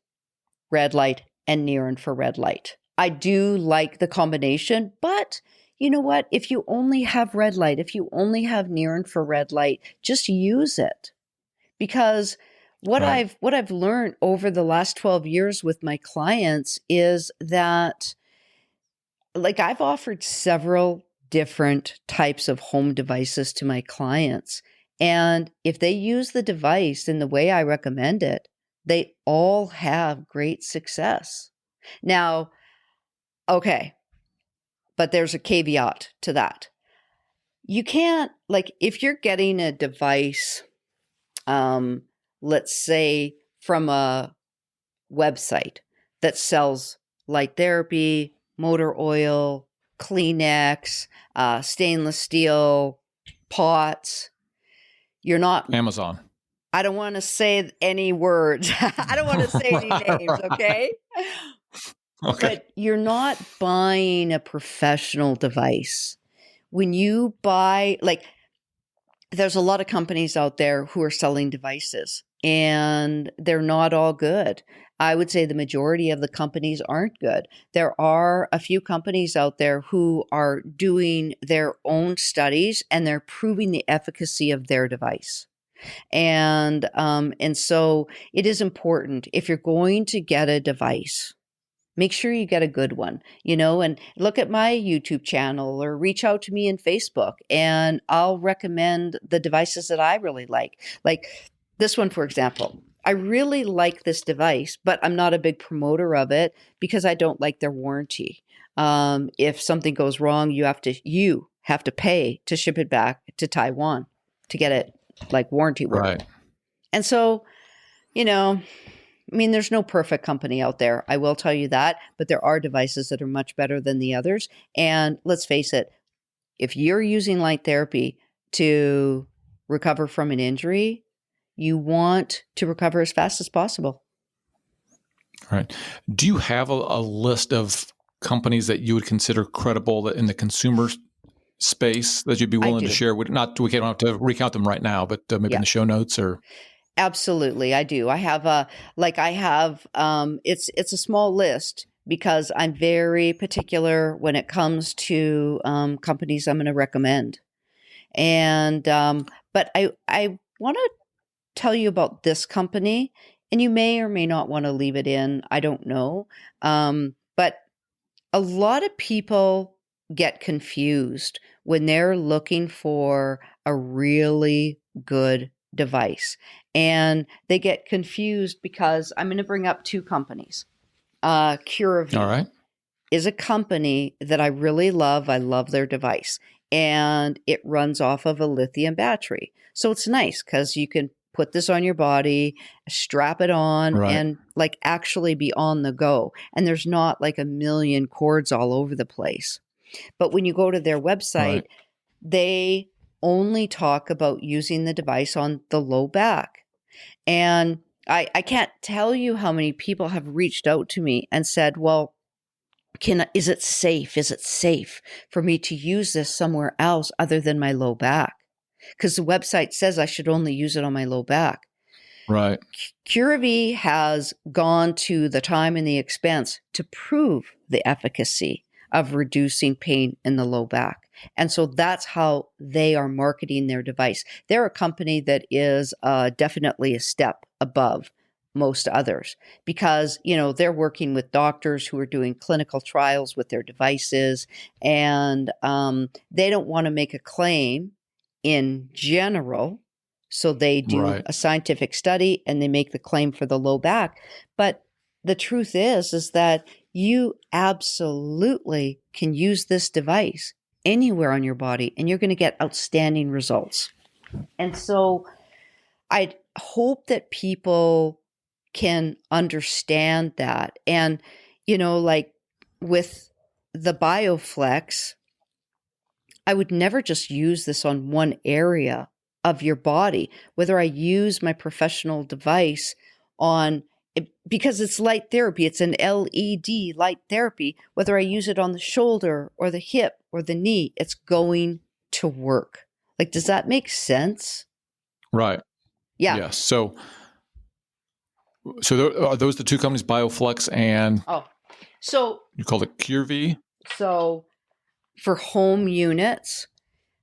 red light and near infrared light. I do like the combination, but you know what? If you only have red light, if you only have near infrared light, just use it. Because what Right. I've learned over the last 12 years with my clients is that, like, I've offered several different types of home devices to my clients. And if they use the device in the way I recommend it, they all have great success. Now, okay, but there's a caveat to that. You can't, like, if you're getting a device, let's say from a website that sells light therapy, motor oil, Kleenex, stainless steel pots, you're not, Amazon. I don't want to say any words. I don't want to say any names, okay? Okay. But you're not buying a professional device. When you buy, like, there's a lot of companies out there who are selling devices, and they're not all good. I would say the majority of the companies aren't good. There are a few companies out there who are doing their own studies, and they're proving the efficacy of their device. And so it is important, if you're going to get a device, make sure you get a good one, and look at my YouTube channel or reach out to me in Facebook, and I'll recommend the devices that I really like. Like this one, for example. I really like this device, but I'm not a big promoter of it because I don't like their warranty. If something goes wrong, you have to pay to ship it back to Taiwan to get it like warranty work. Right. And so, I mean, there's no perfect company out there. I will tell you that, but there are devices that are much better than the others. And let's face it, if you're using light therapy to recover from an injury, you want to recover as fast as possible. Right. Do you have a list of companies that you would consider credible in the consumer space that you'd be willing to share? We don't have to recount them right now, but maybe in the show notes or. Absolutely, I do. I have it's a small list because I'm very particular when it comes to companies I'm going to recommend. And but I want to tell you about this company, and you may or may not want to leave it in. I don't know. But a lot of people get confused when they're looking for a really good device. And they get confused because I'm going to bring up two companies. Curavi All right. is a company that I really love. I love their device. And it runs off of a lithium battery. So it's nice because you can put this on your body, strap it on, Right. and like actually be on the go. And there's not like a million cords all over the place. But when you go to their website, they only talk about using the device on the low back. And I can't tell you how many people have reached out to me and said, well, is it safe? Is it safe for me to use this somewhere else other than my low back? Because the website says I should only use it on my low back. Right. Curavi has gone to the time and the expense to prove the efficacy of reducing pain in the low back. And so that's how they are marketing their device. They're a company that is definitely a step above most others because, they're working with doctors who are doing clinical trials with their devices, and they don't want to make a claim in general. So they do a scientific study and they make the claim for the low back. But the truth is that you absolutely can use this device anywhere on your body, and you're going to get outstanding results. And so I hope that people can understand that. And, like with the BioFlex, I would never just use this on one area of your body, whether I use my professional device on it, because it's light therapy, it's an LED light therapy, whether I use it on the shoulder or the hip or the knee, it's going to work. Like, does that make sense? Right. Yeah. Yes. So are those the two companies, BioFlex and so you called it CureV? So for home units,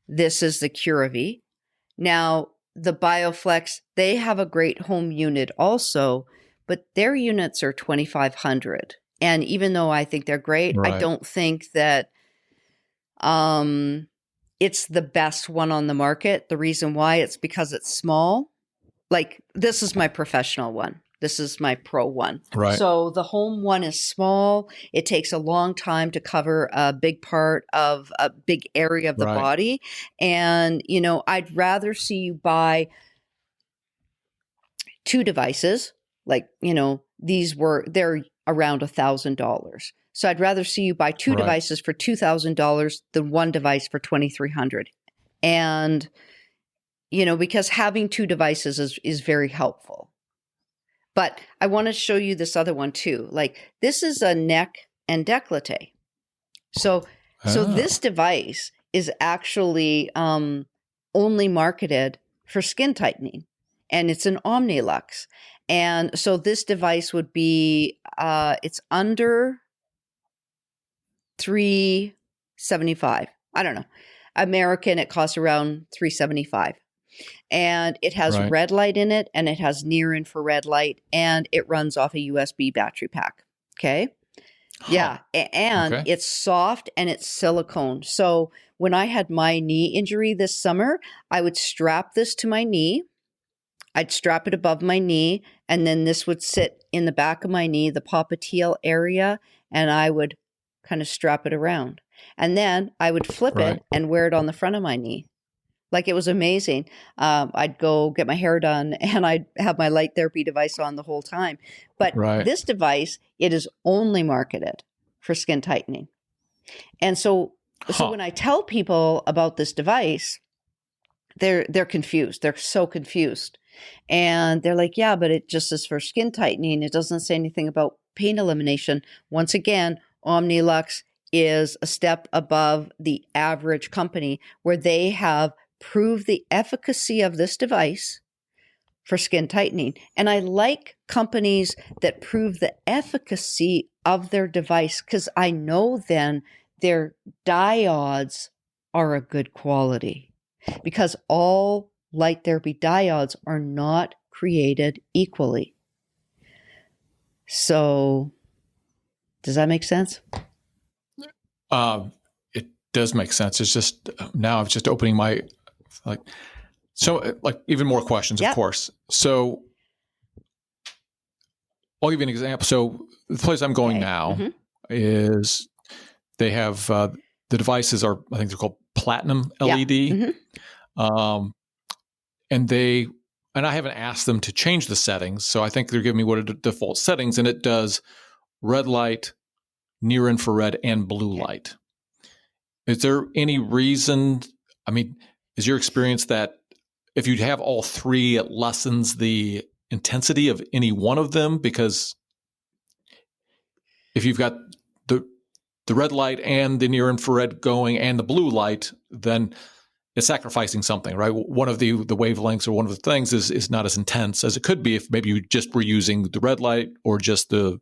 this is the CureV. Now, the BioFlex, they have a great home unit also, but their units are $2,500. And even though I think they're great, Right. I don't think that it's the best one on the market. The reason why, it's because it's small. Like, this is my professional one. This is my pro one. Right. So the home one is small. It takes a long time to cover a big part of a big area of the body. And, I'd rather see you buy 2 devices. Like, they're around $1,000. So I'd rather see you buy 2 devices for $2,000 than 1 device for $2,300. And, because having 2 devices is very helpful. But I want to show you this other one too. Like, this is a neck and décolleté. So this device is actually only marketed for skin tightening, and it's an Omnilux. And so this device would be it's under $375. I don't know. American, it costs around $375. And it has red light in it, and it has near infrared light, and it runs off a USB battery pack. Okay. Huh. Yeah. And it's soft and it's silicone. So when I had my knee injury this summer, I would strap this to my knee. I'd strap it above my knee, and then this would sit in the back of my knee, the popliteal area, and I would kind of strap it around. And then I would flip it and wear it on the front of my knee. Like, it was amazing. I'd go get my hair done, and I'd have my light therapy device on the whole time. But this device, it is only marketed for skin tightening. And so when I tell people about this device, they're confused. They're so confused. And they're like, yeah, but it just is for skin tightening. It doesn't say anything about pain elimination. Once again, Omnilux is a step above the average company, where they have prove the efficacy of this device for skin tightening. And I like companies that prove the efficacy of their device, because I know then their diodes are a good quality, because all light therapy diodes are not created equally. So does that make sense? It does make sense. It's just now I'm just opening my even more questions, of course. So I'll give you an example. So the place I'm going now is they have the devices are, I think they're called platinum LED. And I haven't asked them to change the settings. So I think they're giving me what are the default settings, and it does red light, near infrared, and blue light. Is there any reason, is your experience that if you have all 3, it lessens the intensity of any one of them? Because if you've got the red light and the near infrared going and the blue light, then it's sacrificing something, right? One of the wavelengths or one of the things is not as intense as it could be if maybe you just were using the red light or just the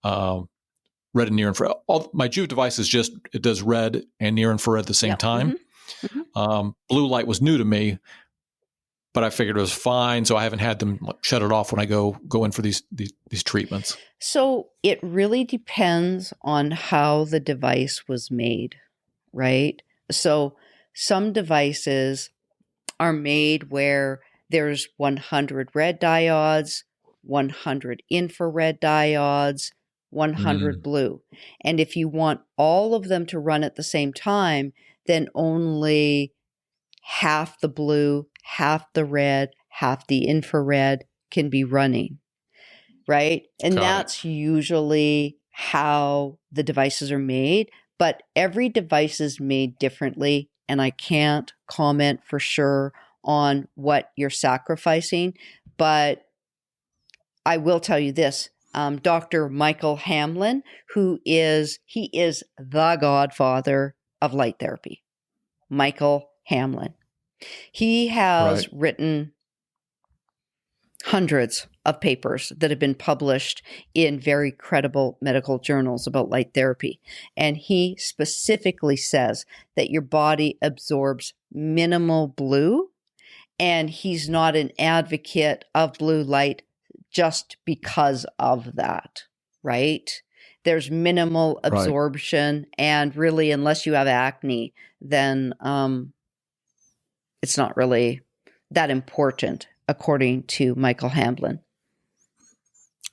red and near infrared. My Juve device it does red and near infrared at the same time. Blue light was new to me, but I figured it was fine, so I haven't had them shut it off when I go in for these treatments. So it really depends on how the device was made, right? So some devices are made where there's 100 red diodes, 100 infrared diodes, 100 blue. And if you want all of them to run at the same time, then only half the blue, half the red, half the infrared can be running, right? And that's usually how the devices are made, but every device is made differently, and I can't comment for sure on what you're sacrificing, but I will tell you this. Dr. Michael Hamlin, he is the godfather of light therapy. Michael Hamlin. He has written hundreds of papers that have been published in very credible medical journals about light therapy. And he specifically says that your body absorbs minimal blue, and he's not an advocate of blue light just because of that, right? There's minimal absorption, and really, unless you have acne, then it's not really that important, according to Michael Hamlin.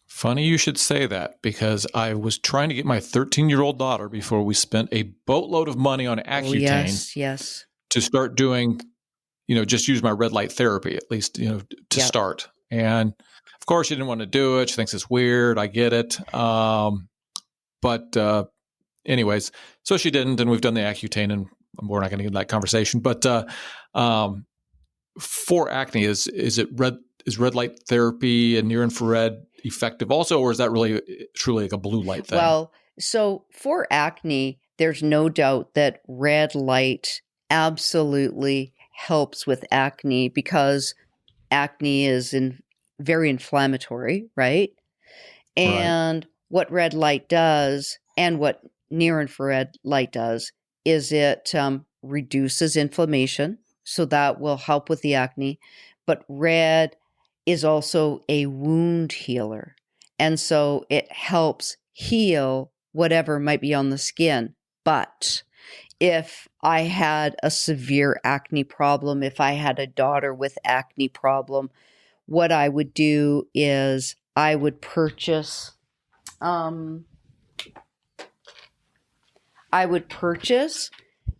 Funny you should say that, because I was trying to get my 13-year-old daughter, before we spent a boatload of money on Accutane, yes, to start doing, just use my red light therapy, at least, to start. And of course, she didn't want to do it. She thinks it's weird. I get it. But anyways, so she didn't, and we've done the Accutane, and we're not going to get in that conversation. But for acne, is red light therapy and near infrared effective also, or is that really truly like a blue light thing? Well, so for acne, there's no doubt that red light absolutely helps with acne, because acne is very inflammatory, right? And what red light does, and what near infrared light does, is it reduces inflammation. So that will help with the acne. But red is also a wound healer. And so it helps heal whatever might be on the skin. But if I had a severe acne problem, if I had a daughter with acne problem, what I would do is I would purchase an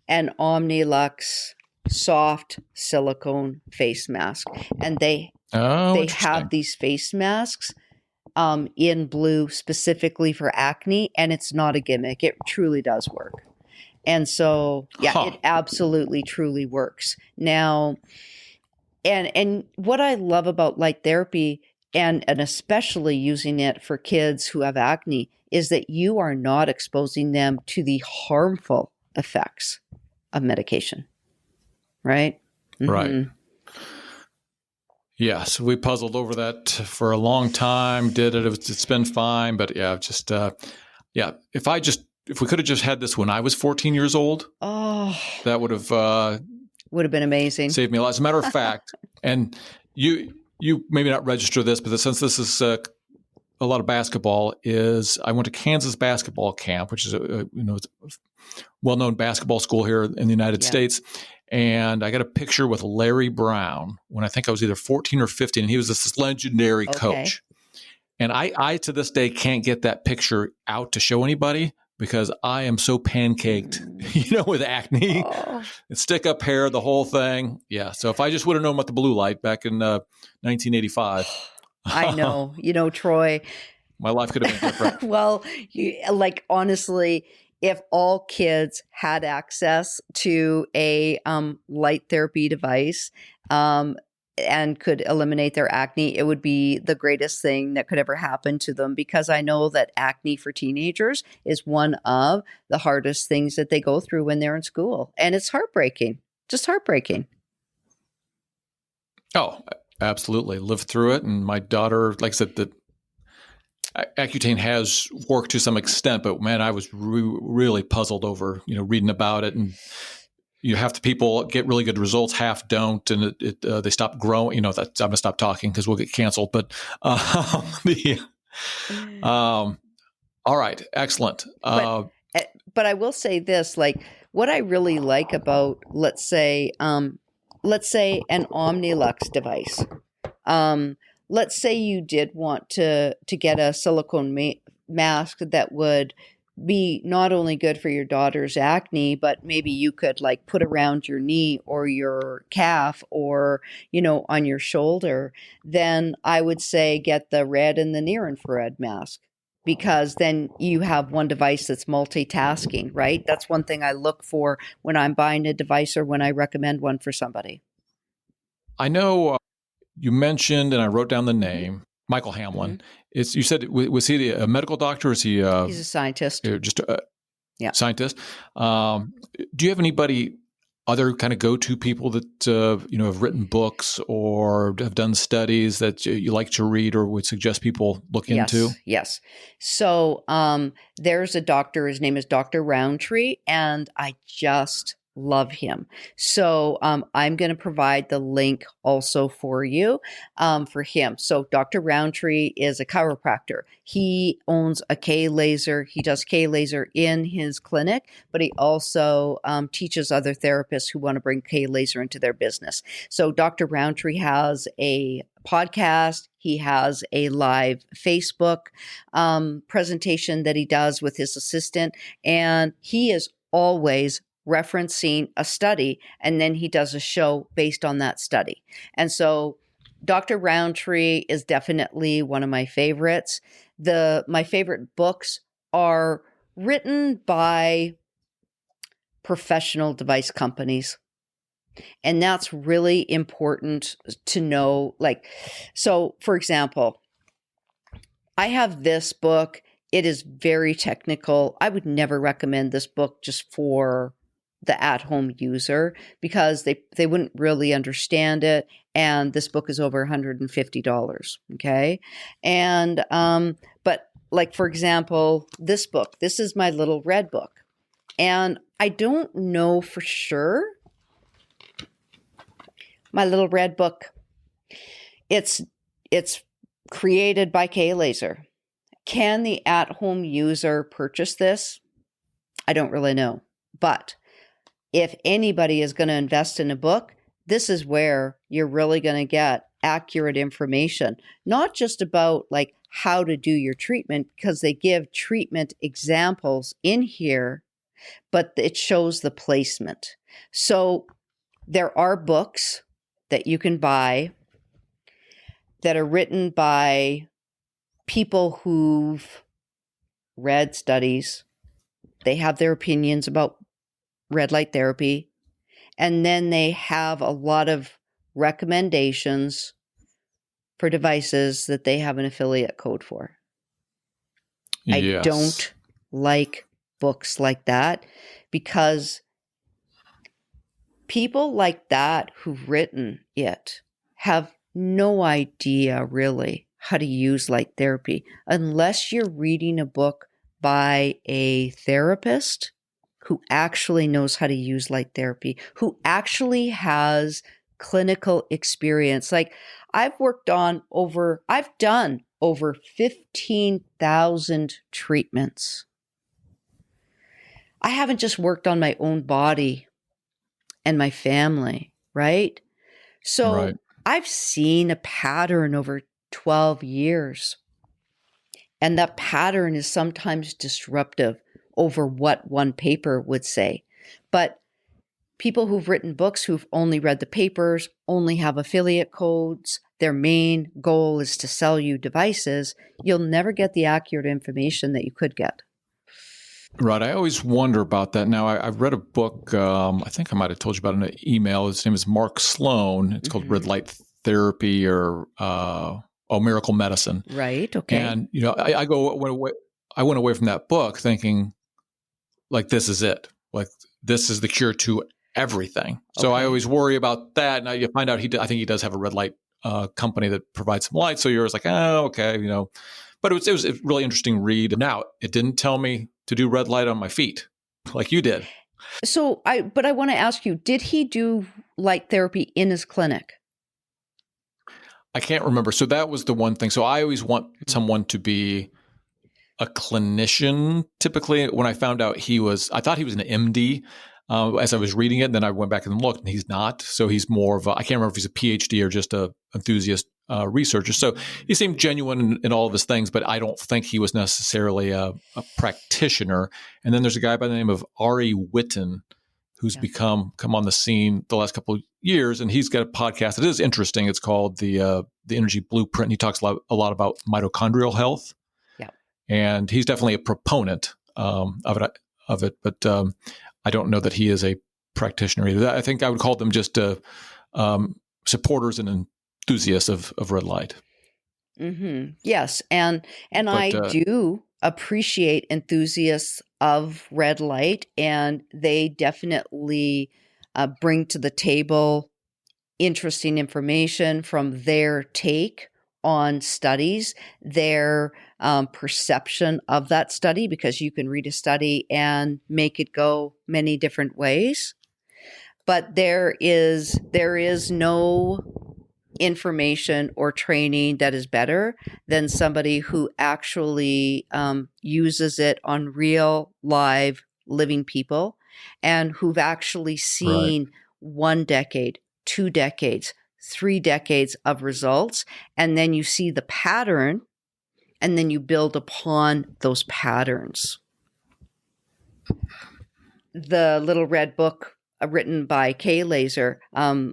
Omnilux soft silicone face mask, and they have these face masks in blue specifically for acne, and it's not a gimmick. It truly does work. And so, it absolutely truly works. Now, and what I love about light therapy, and especially using it for kids who have acne, is that you are not exposing them to the harmful effects of medication. Right? Mm-hmm. Right. Yes, we puzzled over that for a long time. Did it? It's been fine, but if we could have just had this when I was 14 years old, that would have been amazing. Saved me a lot. As a matter of fact, and you maybe not register this, but since this is a lot of basketball, I went to Kansas basketball camp, which is a well-known basketball school here in the United States. And I got a picture with Larry Brown when I think I was either 14 or 15, and he was this legendary coach. And I to this day can't get that picture out to show anybody, because I am so pancaked, with acne, and stick up hair, the whole thing. Yeah. So if I just would have known about the blue light back in 1985. I know, Troy. My life could have been different. Well, honestly, if all kids had access to a light therapy device and could eliminate their acne, it would be the greatest thing that could ever happen to them, because I know that acne for teenagers is one of the hardest things that they go through when they're in school. And it's heartbreaking, just heartbreaking. Oh, absolutely. Lived through it. And my daughter, like I said, the Accutane has worked to some extent, but man, I was really puzzled over, reading about it. And half the people get really good results, half don't, and they stop growing. I'm going to stop talking because we'll get canceled. But all right, excellent. But I will say this: what I really like about, let's say an Omnilux device. Let's say you did want to get a silicone mask that would be not only good for your daughter's acne, but maybe you could like put around your knee or your calf or, on your shoulder, then I would say get the red and the near infrared mask, because then you have one device that's multitasking, right? That's one thing I look for when I'm buying a device or when I recommend one for somebody. I know you mentioned, and I wrote down the name, Michael Hamlin. Mm-hmm. You said, was he a medical doctor? Or is he? He's a scientist. Just a scientist. Do you have anybody, other kind of go-to people that have written books or have done studies that you like to read or would suggest people look into? Yes. So there's a doctor. His name is Dr. Roundtree, and I just love him. So I'm going to provide the link also for you for him. So Dr. Roundtree is a chiropractor. He owns a K laser. He does K laser in his clinic, but he also teaches other therapists who want to bring K laser into their business. So Dr. Roundtree has a podcast. He has a live Facebook presentation that he does with his assistant, and he is always referencing a study, and then he does a show based on that study. And so Dr. Roundtree is definitely one of my favorites. My favorite books are written by professional device companies. And that's really important to know. So for example, I have this book. It is very technical. I would never recommend this book just for the at-home user because they wouldn't really understand it. And this book is over $150. Okay. And, but like, for example, this book, this is my little red book. And I don't know for sure. My little red book, it's created by K Laser. Can the at-home user purchase this? I don't really know. But if anybody is going to invest in a book, this is where you're really going to get accurate information, not just about like how to do your treatment, because they give treatment examples in here, but it shows the placement. So there are books that you can buy that are written by people who've read studies. They have their opinions about red light therapy, and then they have a lot of recommendations for devices that they have an affiliate code for. Yes. I don't like books like that because people like that who've written it have no idea really how to use light therapy unless you're reading a book by a therapist who actually knows how to use light therapy, who actually has clinical experience. Like I've done over 15,000 treatments. I haven't just worked on my own body and my family, right? So I've seen a pattern over 12 years. And that pattern is sometimes disruptive over what one paper would say. But people who've written books, who've only read the papers, only have affiliate codes, their main goal is to sell you devices, you'll never get the accurate information that you could get. Right. I always wonder about that. Now, I've read a book, I think I might have told you about it in an email. His name is Mark Sloan. It's called Red Light Therapy or Miracle Medicine. Right. Okay. And, I went away from that book thinking, like, this is it. Like, this is the cure to everything. So I always worry about that. Now you find out I think he does have a red light company that provides some light. So you're just like, oh, okay, But it was a really interesting read. Now, it didn't tell me to do red light on my feet like you did. So I want to ask you, did he do light therapy in his clinic? I can't remember. So that was the one thing. So I always want someone to be a clinician. Typically, when I found out I thought he was an MD as I was reading it. And then I went back and looked, and he's not. So he's more of I can't remember if he's a PhD or just a enthusiast researcher. So he seemed genuine in all of his things, but I don't think he was necessarily a practitioner. And then there's a guy by the name of Ari Whitten who's come on the scene the last couple of years, and he's got a podcast that is interesting. It's called the Energy Blueprint. And he talks a lot about mitochondrial health. Yeah, and he's definitely a proponent of it, but I don't know that he is a practitioner either. I think I would call them just supporters and enthusiasts of red light. Mm-hmm. Yes, and I do appreciate enthusiasts of red light, and they definitely bring to the table interesting information from their take on studies, their perception of that study, because you can read a study and make it go many different ways. But there is no information or training that is better than somebody who actually uses it on real, live, living people, and who've actually seen 1 decade, 2 decades, 3 decades of results. And then you see the pattern, and then you build upon those patterns. The little red book written by Kay Laser, I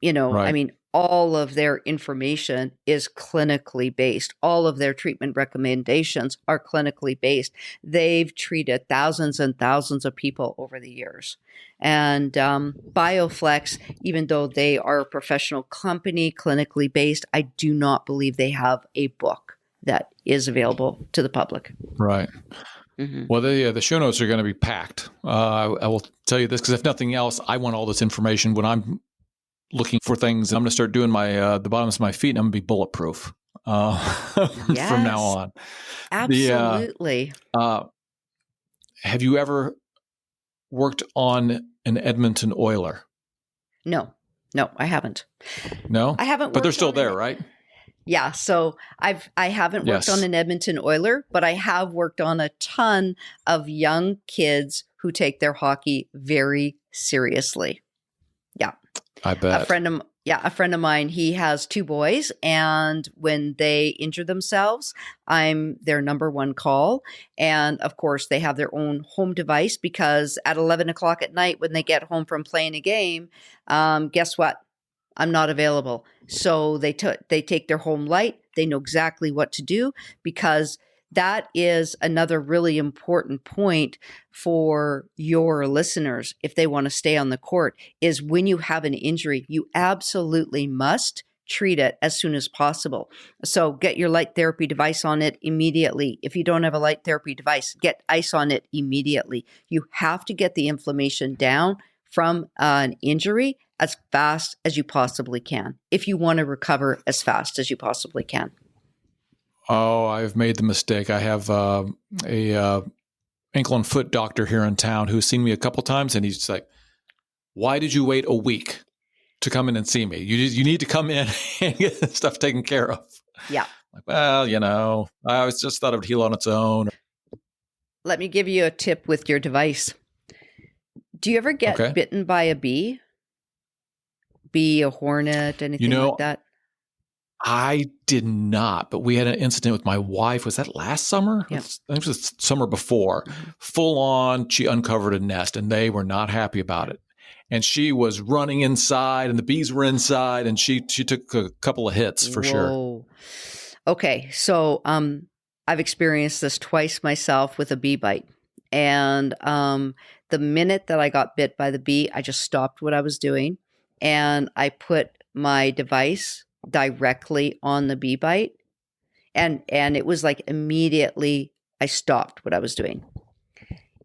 mean, all of their information is clinically based. All of their treatment recommendations are clinically based. They've treated thousands and thousands of people over the years. And BioFlex, even though they are a professional company, clinically based, I do not believe they have a book that is available to the public. Right. Mm-hmm. Well, the show notes are going to be packed. I will tell you this, because if nothing else, I want all this information when I'm looking for things. I'm going to start doing the bottoms of my feet, and I'm going to be bulletproof from now on. Absolutely. Have you ever worked on an Edmonton Oiler? No, I haven't. No? I haven't. But they're still there, right? Yeah. So I haven't worked on an Edmonton Oiler, but I have worked on a ton of young kids who take their hockey very seriously. Yeah. I bet. A friend of mine, he has 2 boys, and when they injure themselves, I'm their number 1 call. And of course, they have their own home device, because at 11 o'clock at night, when they get home from playing a game, guess what? I'm not available. So they take their home light. They know exactly what to do, because that is another really important point for your listeners, if they want to stay on the court, is when you have an injury, you absolutely must treat it as soon as possible. So get your light therapy device on it immediately. If you don't have a light therapy device, get ice on it immediately. You have to get the inflammation down from an injury as fast as you possibly can, if you want to recover as fast as you possibly can. Oh, I've made the mistake. I have a ankle and foot doctor here in town who's seen me a couple times, and he's like, "Why did you wait a week to come in and see me? You need to come in and get this stuff taken care of." Yeah. Like, well, I was just thought it would heal on its own. Let me give you a tip with your device. Do you ever get bitten by a bee? Bee, a hornet, anything like that? I did not, but we had an incident with my wife. Was that last summer? Yeah. I think it was the summer before. Mm-hmm. Full on, she uncovered a nest, and they were not happy about it. And she was running inside, and the bees were inside, and she took a couple of hits for sure. Okay, so I've experienced this twice myself with a bee bite. And the minute that I got bit by the bee, I just stopped what I was doing, and I put my device directly on the bee bite, and it was like immediately I stopped what I was doing.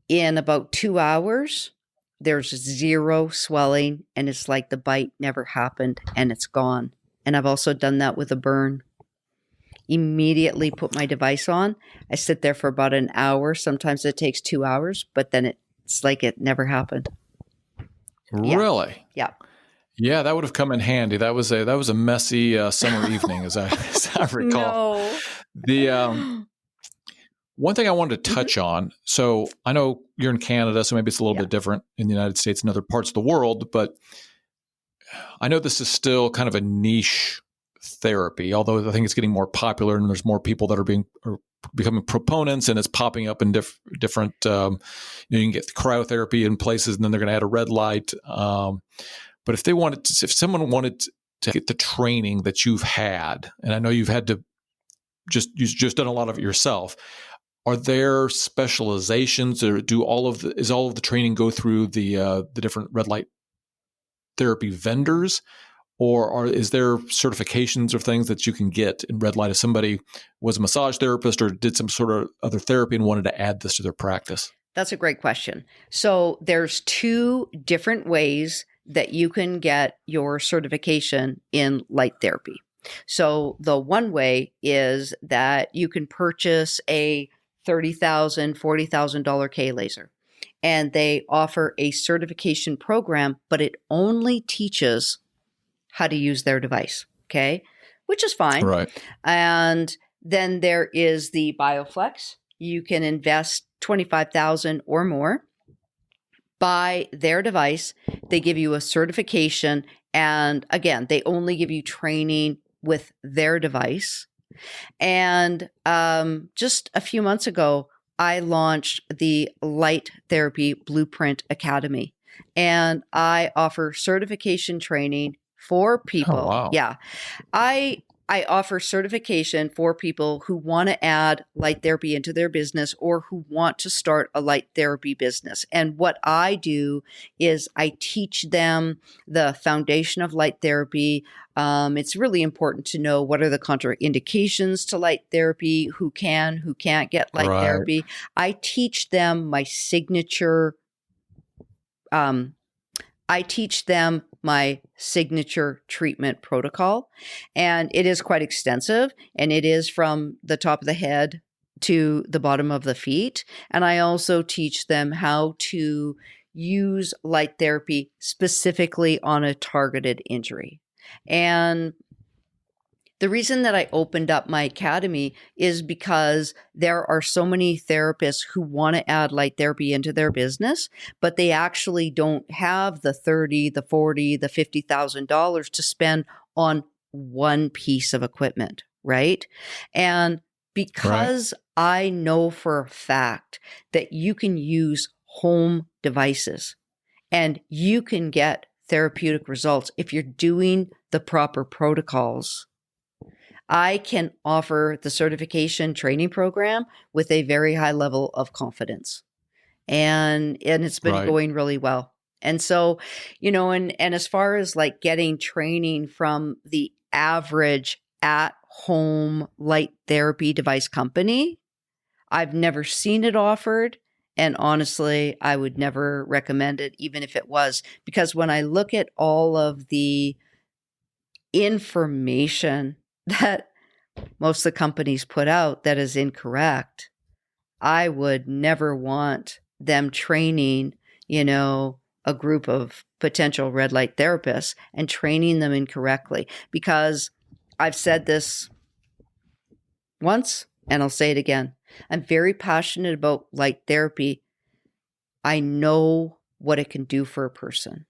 In about 2 hours, there's 0 swelling, and it's like the bite never happened, and it's gone. And I've also done that with a burn. Immediately put my device on. I sit there for about an hour. Sometimes it takes 2 hours, but then it's like it never happened. Really? Yeah. Yeah, that would have come in handy. That was a messy summer evening, as I recall. No. The one thing I wanted to touch on. So I know you're in Canada, so maybe it's a little bit different in the United States and other parts of the world. But I know this is still kind of a niche therapy, although I think it's getting more popular and there's more people that are becoming proponents, and it's popping up in different, you can get cryotherapy in places, and then they're going to add a red light. But if someone wanted to get the training that you've had, and I know you've had to you've just done a lot of it yourself, are there specializations, or is all of the training go through the different red light therapy vendors, or is there certifications or things that you can get in red light if somebody was a massage therapist or did some sort of other therapy and wanted to add this to their practice? That's a great question. So there's two different ways that you can get your certification in light therapy. So the one way is that you can purchase a $30,000, $40,000 K laser, and they offer a certification program, but it only teaches how to use their device, okay? Which is fine. Right. And then there is the BioFlex. You can invest $25,000 or more, buy their device. They give you a certification, and again, they only give you training with their device. And just a few months ago, I launched the Light Therapy Blueprint Academy, and I offer certification training for people. Oh, wow. Yeah. I offer certification for people who want to add light therapy into their business or who want to start a light therapy business. And what I do is I teach them the foundation of light therapy. It's really important to know what are the contraindications to light therapy, who can't get light therapy. I teach them my signature treatment protocol, and it is quite extensive, and it is from the top of the head to the bottom of the feet. And I also teach them how to use light therapy specifically on a targeted injury. And the reason that I opened up my academy is because there are so many therapists who want to add light therapy into their business, but they actually don't have the $30,000, the $40,000, the $50,000 to spend on one piece of equipment, right? And because I know for a fact that you can use home devices and you can get therapeutic results if you're doing the proper protocols, I can offer the certification training program with a very high level of confidence. And it's been going really well. And so, and as far as like getting training from the average at-home light therapy device company, I've never seen it offered. And honestly, I would never recommend it, even if it was, because when I look at all of the information that most of the companies put out that is incorrect, I would never want them training, a group of potential red light therapists and training them incorrectly. Because I've said this once and I'll say it again. I'm very passionate about light therapy. I know what it can do for a person,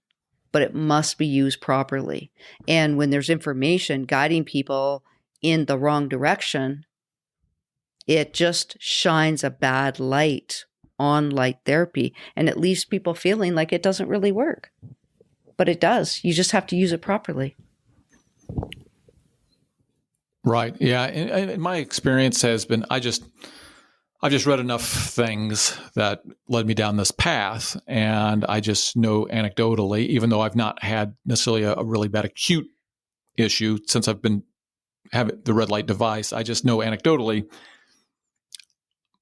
but it must be used properly. And when there's information guiding people in the wrong direction, it just shines a bad light on light therapy, and it leaves people feeling like it doesn't really work. But it does. You just have to use it properly. Right. Yeah. And my experience has been, I've just read enough things that led me down this path, and I just know anecdotally, even though I've not had necessarily a really bad acute issue since I've been having the red light device, I just know anecdotally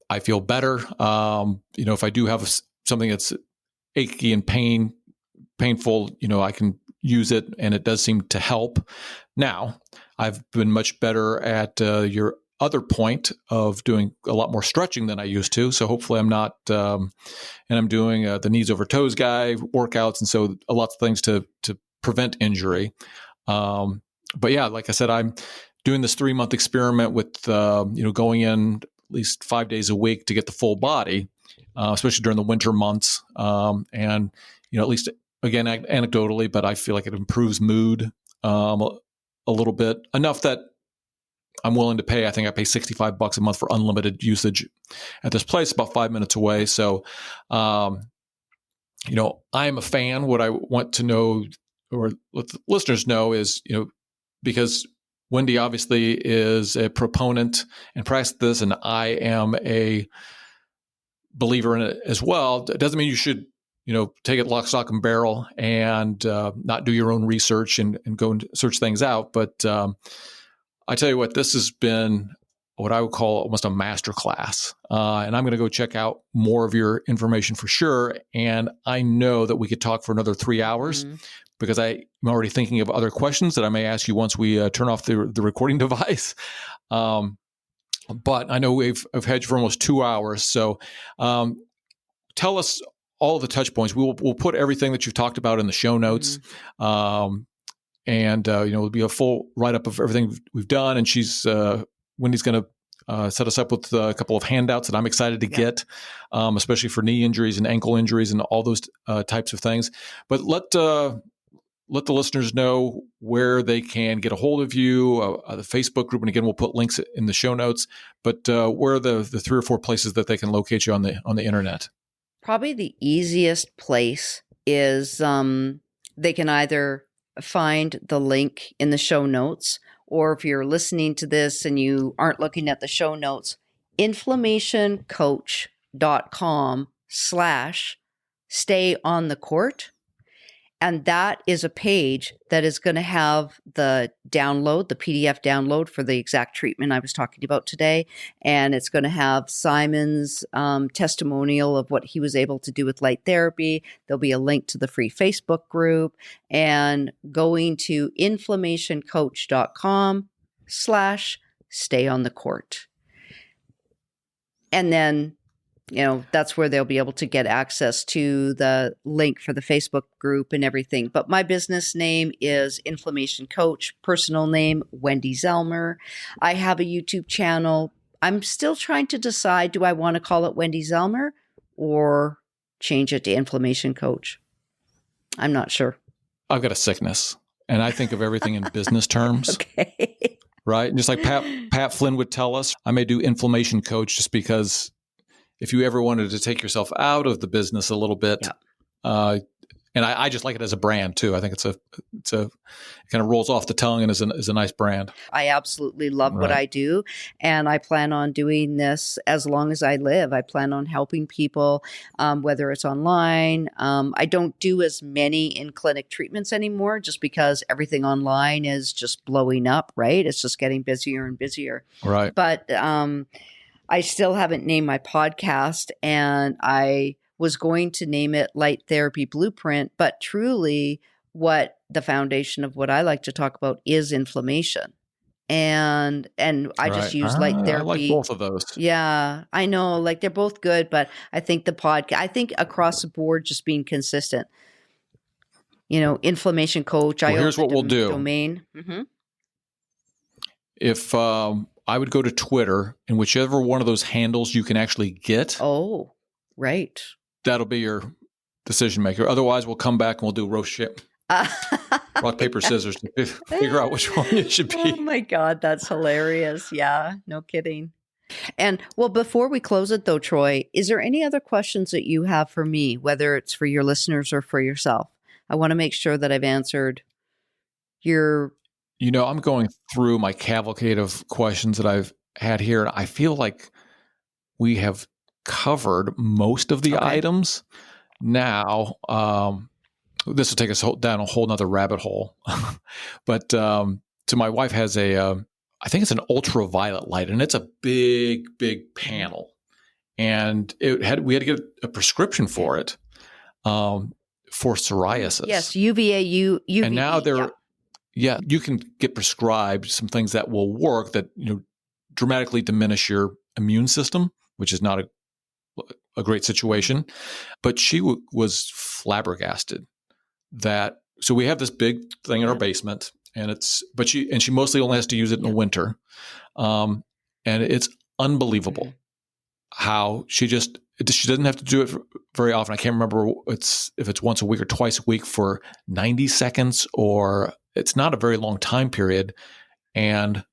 I feel better. If I do have something that's achy and painful, I can use it, and it does seem to help. Now, I've been much better at your other point of doing a lot more stretching than I used to. So hopefully I'm not, and I'm doing the knees over toes guy workouts. And so lots of things to prevent injury. But yeah, like I said, I'm doing this 3-month experiment with, going in at least 5 days a week to get the full body, especially during the winter months. At least again, anecdotally, but I feel like it improves mood. a little bit, enough that I'm willing to pay. I think I pay $65 a month for unlimited usage at this place, about 5 minutes away. So, you know, I'm a fan. What I want to know, or let the listeners know, is, you know, because Wendy obviously is a proponent and practices this, and I am a believer in it as well. It doesn't mean you should, you know, take it lock, stock, and barrel and not do your own research and go and search things out. But I tell you what, this has been what I would call almost a masterclass. And I'm going to go check out more of your information for sure. And I know that we could talk for another 3 hours because I'm already thinking of other questions that I may ask you once we turn off the recording device. But I know I've had you for almost 2 hours. So tell us all the touch points. We'll put everything that you've talked about in the show notes. And you know, it'll be a full write-up of everything we've done. And Wendy's going to set us up with a couple of handouts that I'm excited to get, especially for knee injuries and ankle injuries and all those types of things. But let the listeners know where they can get a hold of you, the Facebook group. And again, we'll put links in the show notes, but where are the 3 or 4 places that they can locate you on the internet? Probably the easiest place is they can either find the link in the show notes, or if you're listening to this and you aren't looking at the show notes, inflammationcoach.com/stay on the court. And that is a page that is going to have the download, the PDF download for the exact treatment I was talking about today. And it's going to have Simon's testimonial of what he was able to do with light therapy. There'll be a link to the free Facebook group, and going to inflammationcoach.com/stay on the court. And then, you know, that's where they'll be able to get access to the link for the Facebook group and everything. But my business name is Inflammation Coach, personal name, Wendy Zelmer. I have a YouTube channel. I'm still trying to decide, do I want to call it Wendy Zelmer or change it to Inflammation Coach? I'm not sure. I've got a sickness, and I think of everything in business terms. Okay. Right? Just like Pat Flynn would tell us, I may do Inflammation Coach just because if you ever wanted to take yourself out of the business a little bit, and I just like it as a brand too. I think it kind of rolls off the tongue and is a nice brand. I absolutely love what I do, and I plan on doing this as long as I live. I plan on helping people, whether it's online. I don't do as many in-clinic treatments anymore just because everything online is just blowing up, right? It's just getting busier and busier. Right. But I still haven't named my podcast, and I was going to name it Light Therapy Blueprint, but truly what the foundation of what I like to talk about is inflammation. And I just use light therapy. I like both of those. Yeah, I know, like they're both good, but I think I think across the board, just being consistent, you know, Inflammation Coach. Well, here's what we'll do. Domain. If I would go to Twitter, and whichever one of those handles you can actually get. Oh, right. That'll be your decision maker. Otherwise, we'll come back and we'll do roast rock, paper, scissors to figure out which one it should be. Oh my God, that's hilarious. Yeah, no kidding. And well, before we close it though, Troy, is there any other questions that you have for me, whether it's for your listeners or for yourself? I want to make sure that I've answered your... You know, I'm going through my cavalcade of questions that I've had here, and I feel like we have covered most of the items. Now, this will take us down a whole nother rabbit hole. But so my wife has I think it's an ultraviolet light, and it's a big, big panel. And we had to get a prescription for it for psoriasis. Yes, UVA, UVB. And now you can get prescribed some things that will work that, you know, dramatically diminish your immune system, which is not a great situation. But she was flabbergasted that, so we have this big thing in our basement, and she mostly only has to use it in the winter. And it's unbelievable how she just she doesn't have to do it very often. I can't remember if it's once a week or twice a week for 90 seconds, or it's not a very long time period. And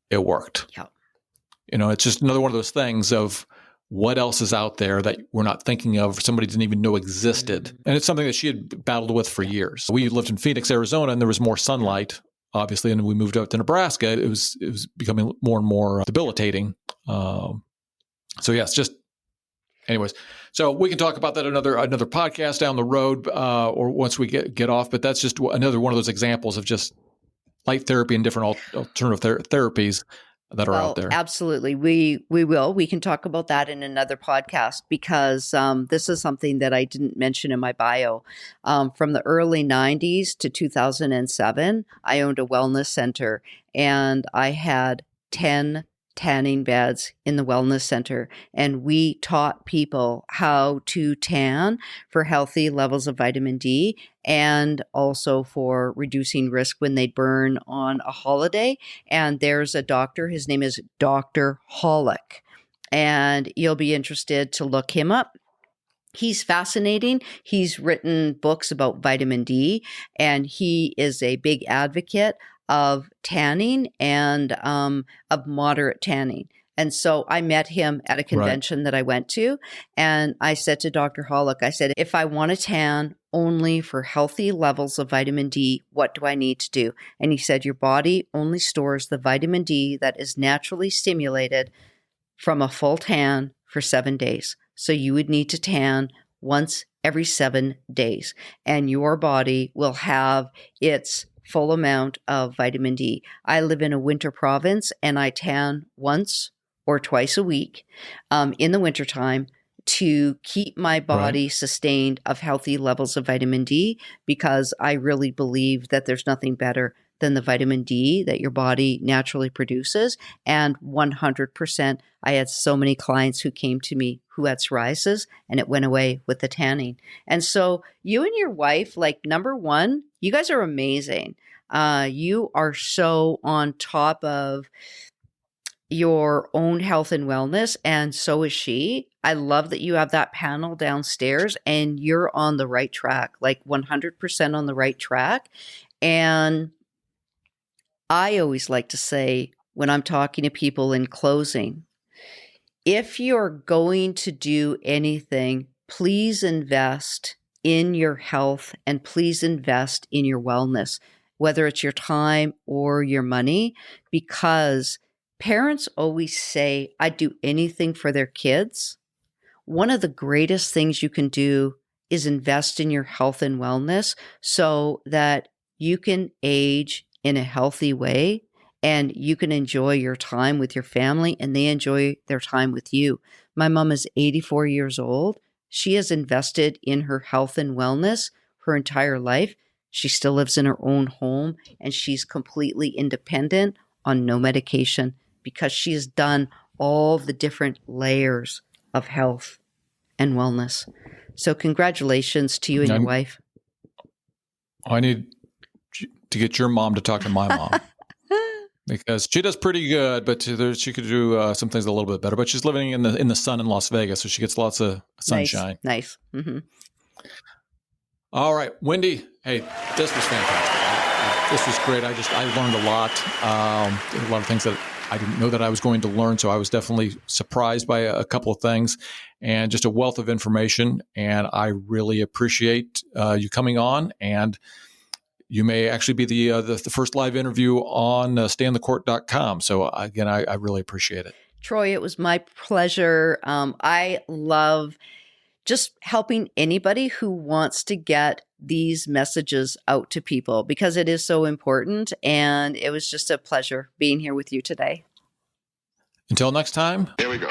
it worked. Yeah. It's just another one of those things of what else is out there that we're not thinking of, somebody didn't even know existed. And it's something that she had battled with for years. We lived in Phoenix, Arizona, and there was more sunlight, obviously. And we moved out to Nebraska. It was becoming more and more debilitating. So yes, just anyways. So we can talk about that another podcast down the road, or once we get off. But that's just another one of those examples of just light therapy and different alternative therapies that are out there. Absolutely. We will. We can talk about that in another podcast, because this is something that I didn't mention in my bio. From the early 90s to 2007, I owned a wellness center, and I had 10 tanning beds in the wellness center. And we taught people how to tan for healthy levels of vitamin D, and also for reducing risk when they burn on a holiday. And there's a doctor, his name is Dr. Hollick, and you'll be interested to look him up. He's fascinating. He's written books about vitamin D, and he is a big advocate of tanning and of moderate tanning. And so I met him at a convention that I went to, and I said to Dr. Hollick, I said, if I want to tan only for healthy levels of vitamin D, what do I need to do? And he said, your body only stores the vitamin D that is naturally stimulated from a full tan for 7 days. So you would need to tan once every 7 days, and your body will have its full amount of vitamin D. I live in a winter province, and I tan once or twice a week in the wintertime to keep my body sustained of healthy levels of vitamin D, because I really believe that there's nothing better than the vitamin D that your body naturally produces. And 100%, I had so many clients who came to me who had psoriasis, and it went away with the tanning. And so you and your wife, like, number one, you guys are amazing. You are so on top of your own health and wellness, and so is she. I love that you have that panel downstairs, and you're on the right track, like 100% on the right track. And I always like to say, when I'm talking to people in closing, if you're going to do anything, please invest in your health, and please invest in your wellness, whether it's your time or your money, because parents always say, I'd do anything for their kids. One of the greatest things you can do is invest in your health and wellness so that you can age in a healthy way, and you can enjoy your time with your family, and they enjoy their time with you. My mom is 84 years old. She has invested in her health and wellness her entire life. She still lives in her own home, and she's completely independent on no medication, because she has done all the different layers of health and wellness. So congratulations to you and your wife. I need to get your mom to talk to my mom. Because she does pretty good, but she could do some things a little bit better. But she's living in the sun in Las Vegas, so she gets lots of sunshine. Nice. Mm-hmm. All right, Wendy. Hey, this was fantastic. This was great. I learned a lot. A lot of things that I didn't know that I was going to learn. So I was definitely surprised by a couple of things, and just a wealth of information. And I really appreciate you coming on. And you may actually be the first live interview on stayinthecourt.com. So again, I really appreciate it. Troy, it was my pleasure. I love just helping anybody who wants to get these messages out to people, because it is so important. And it was just a pleasure being here with you today. Until next time. Here we go.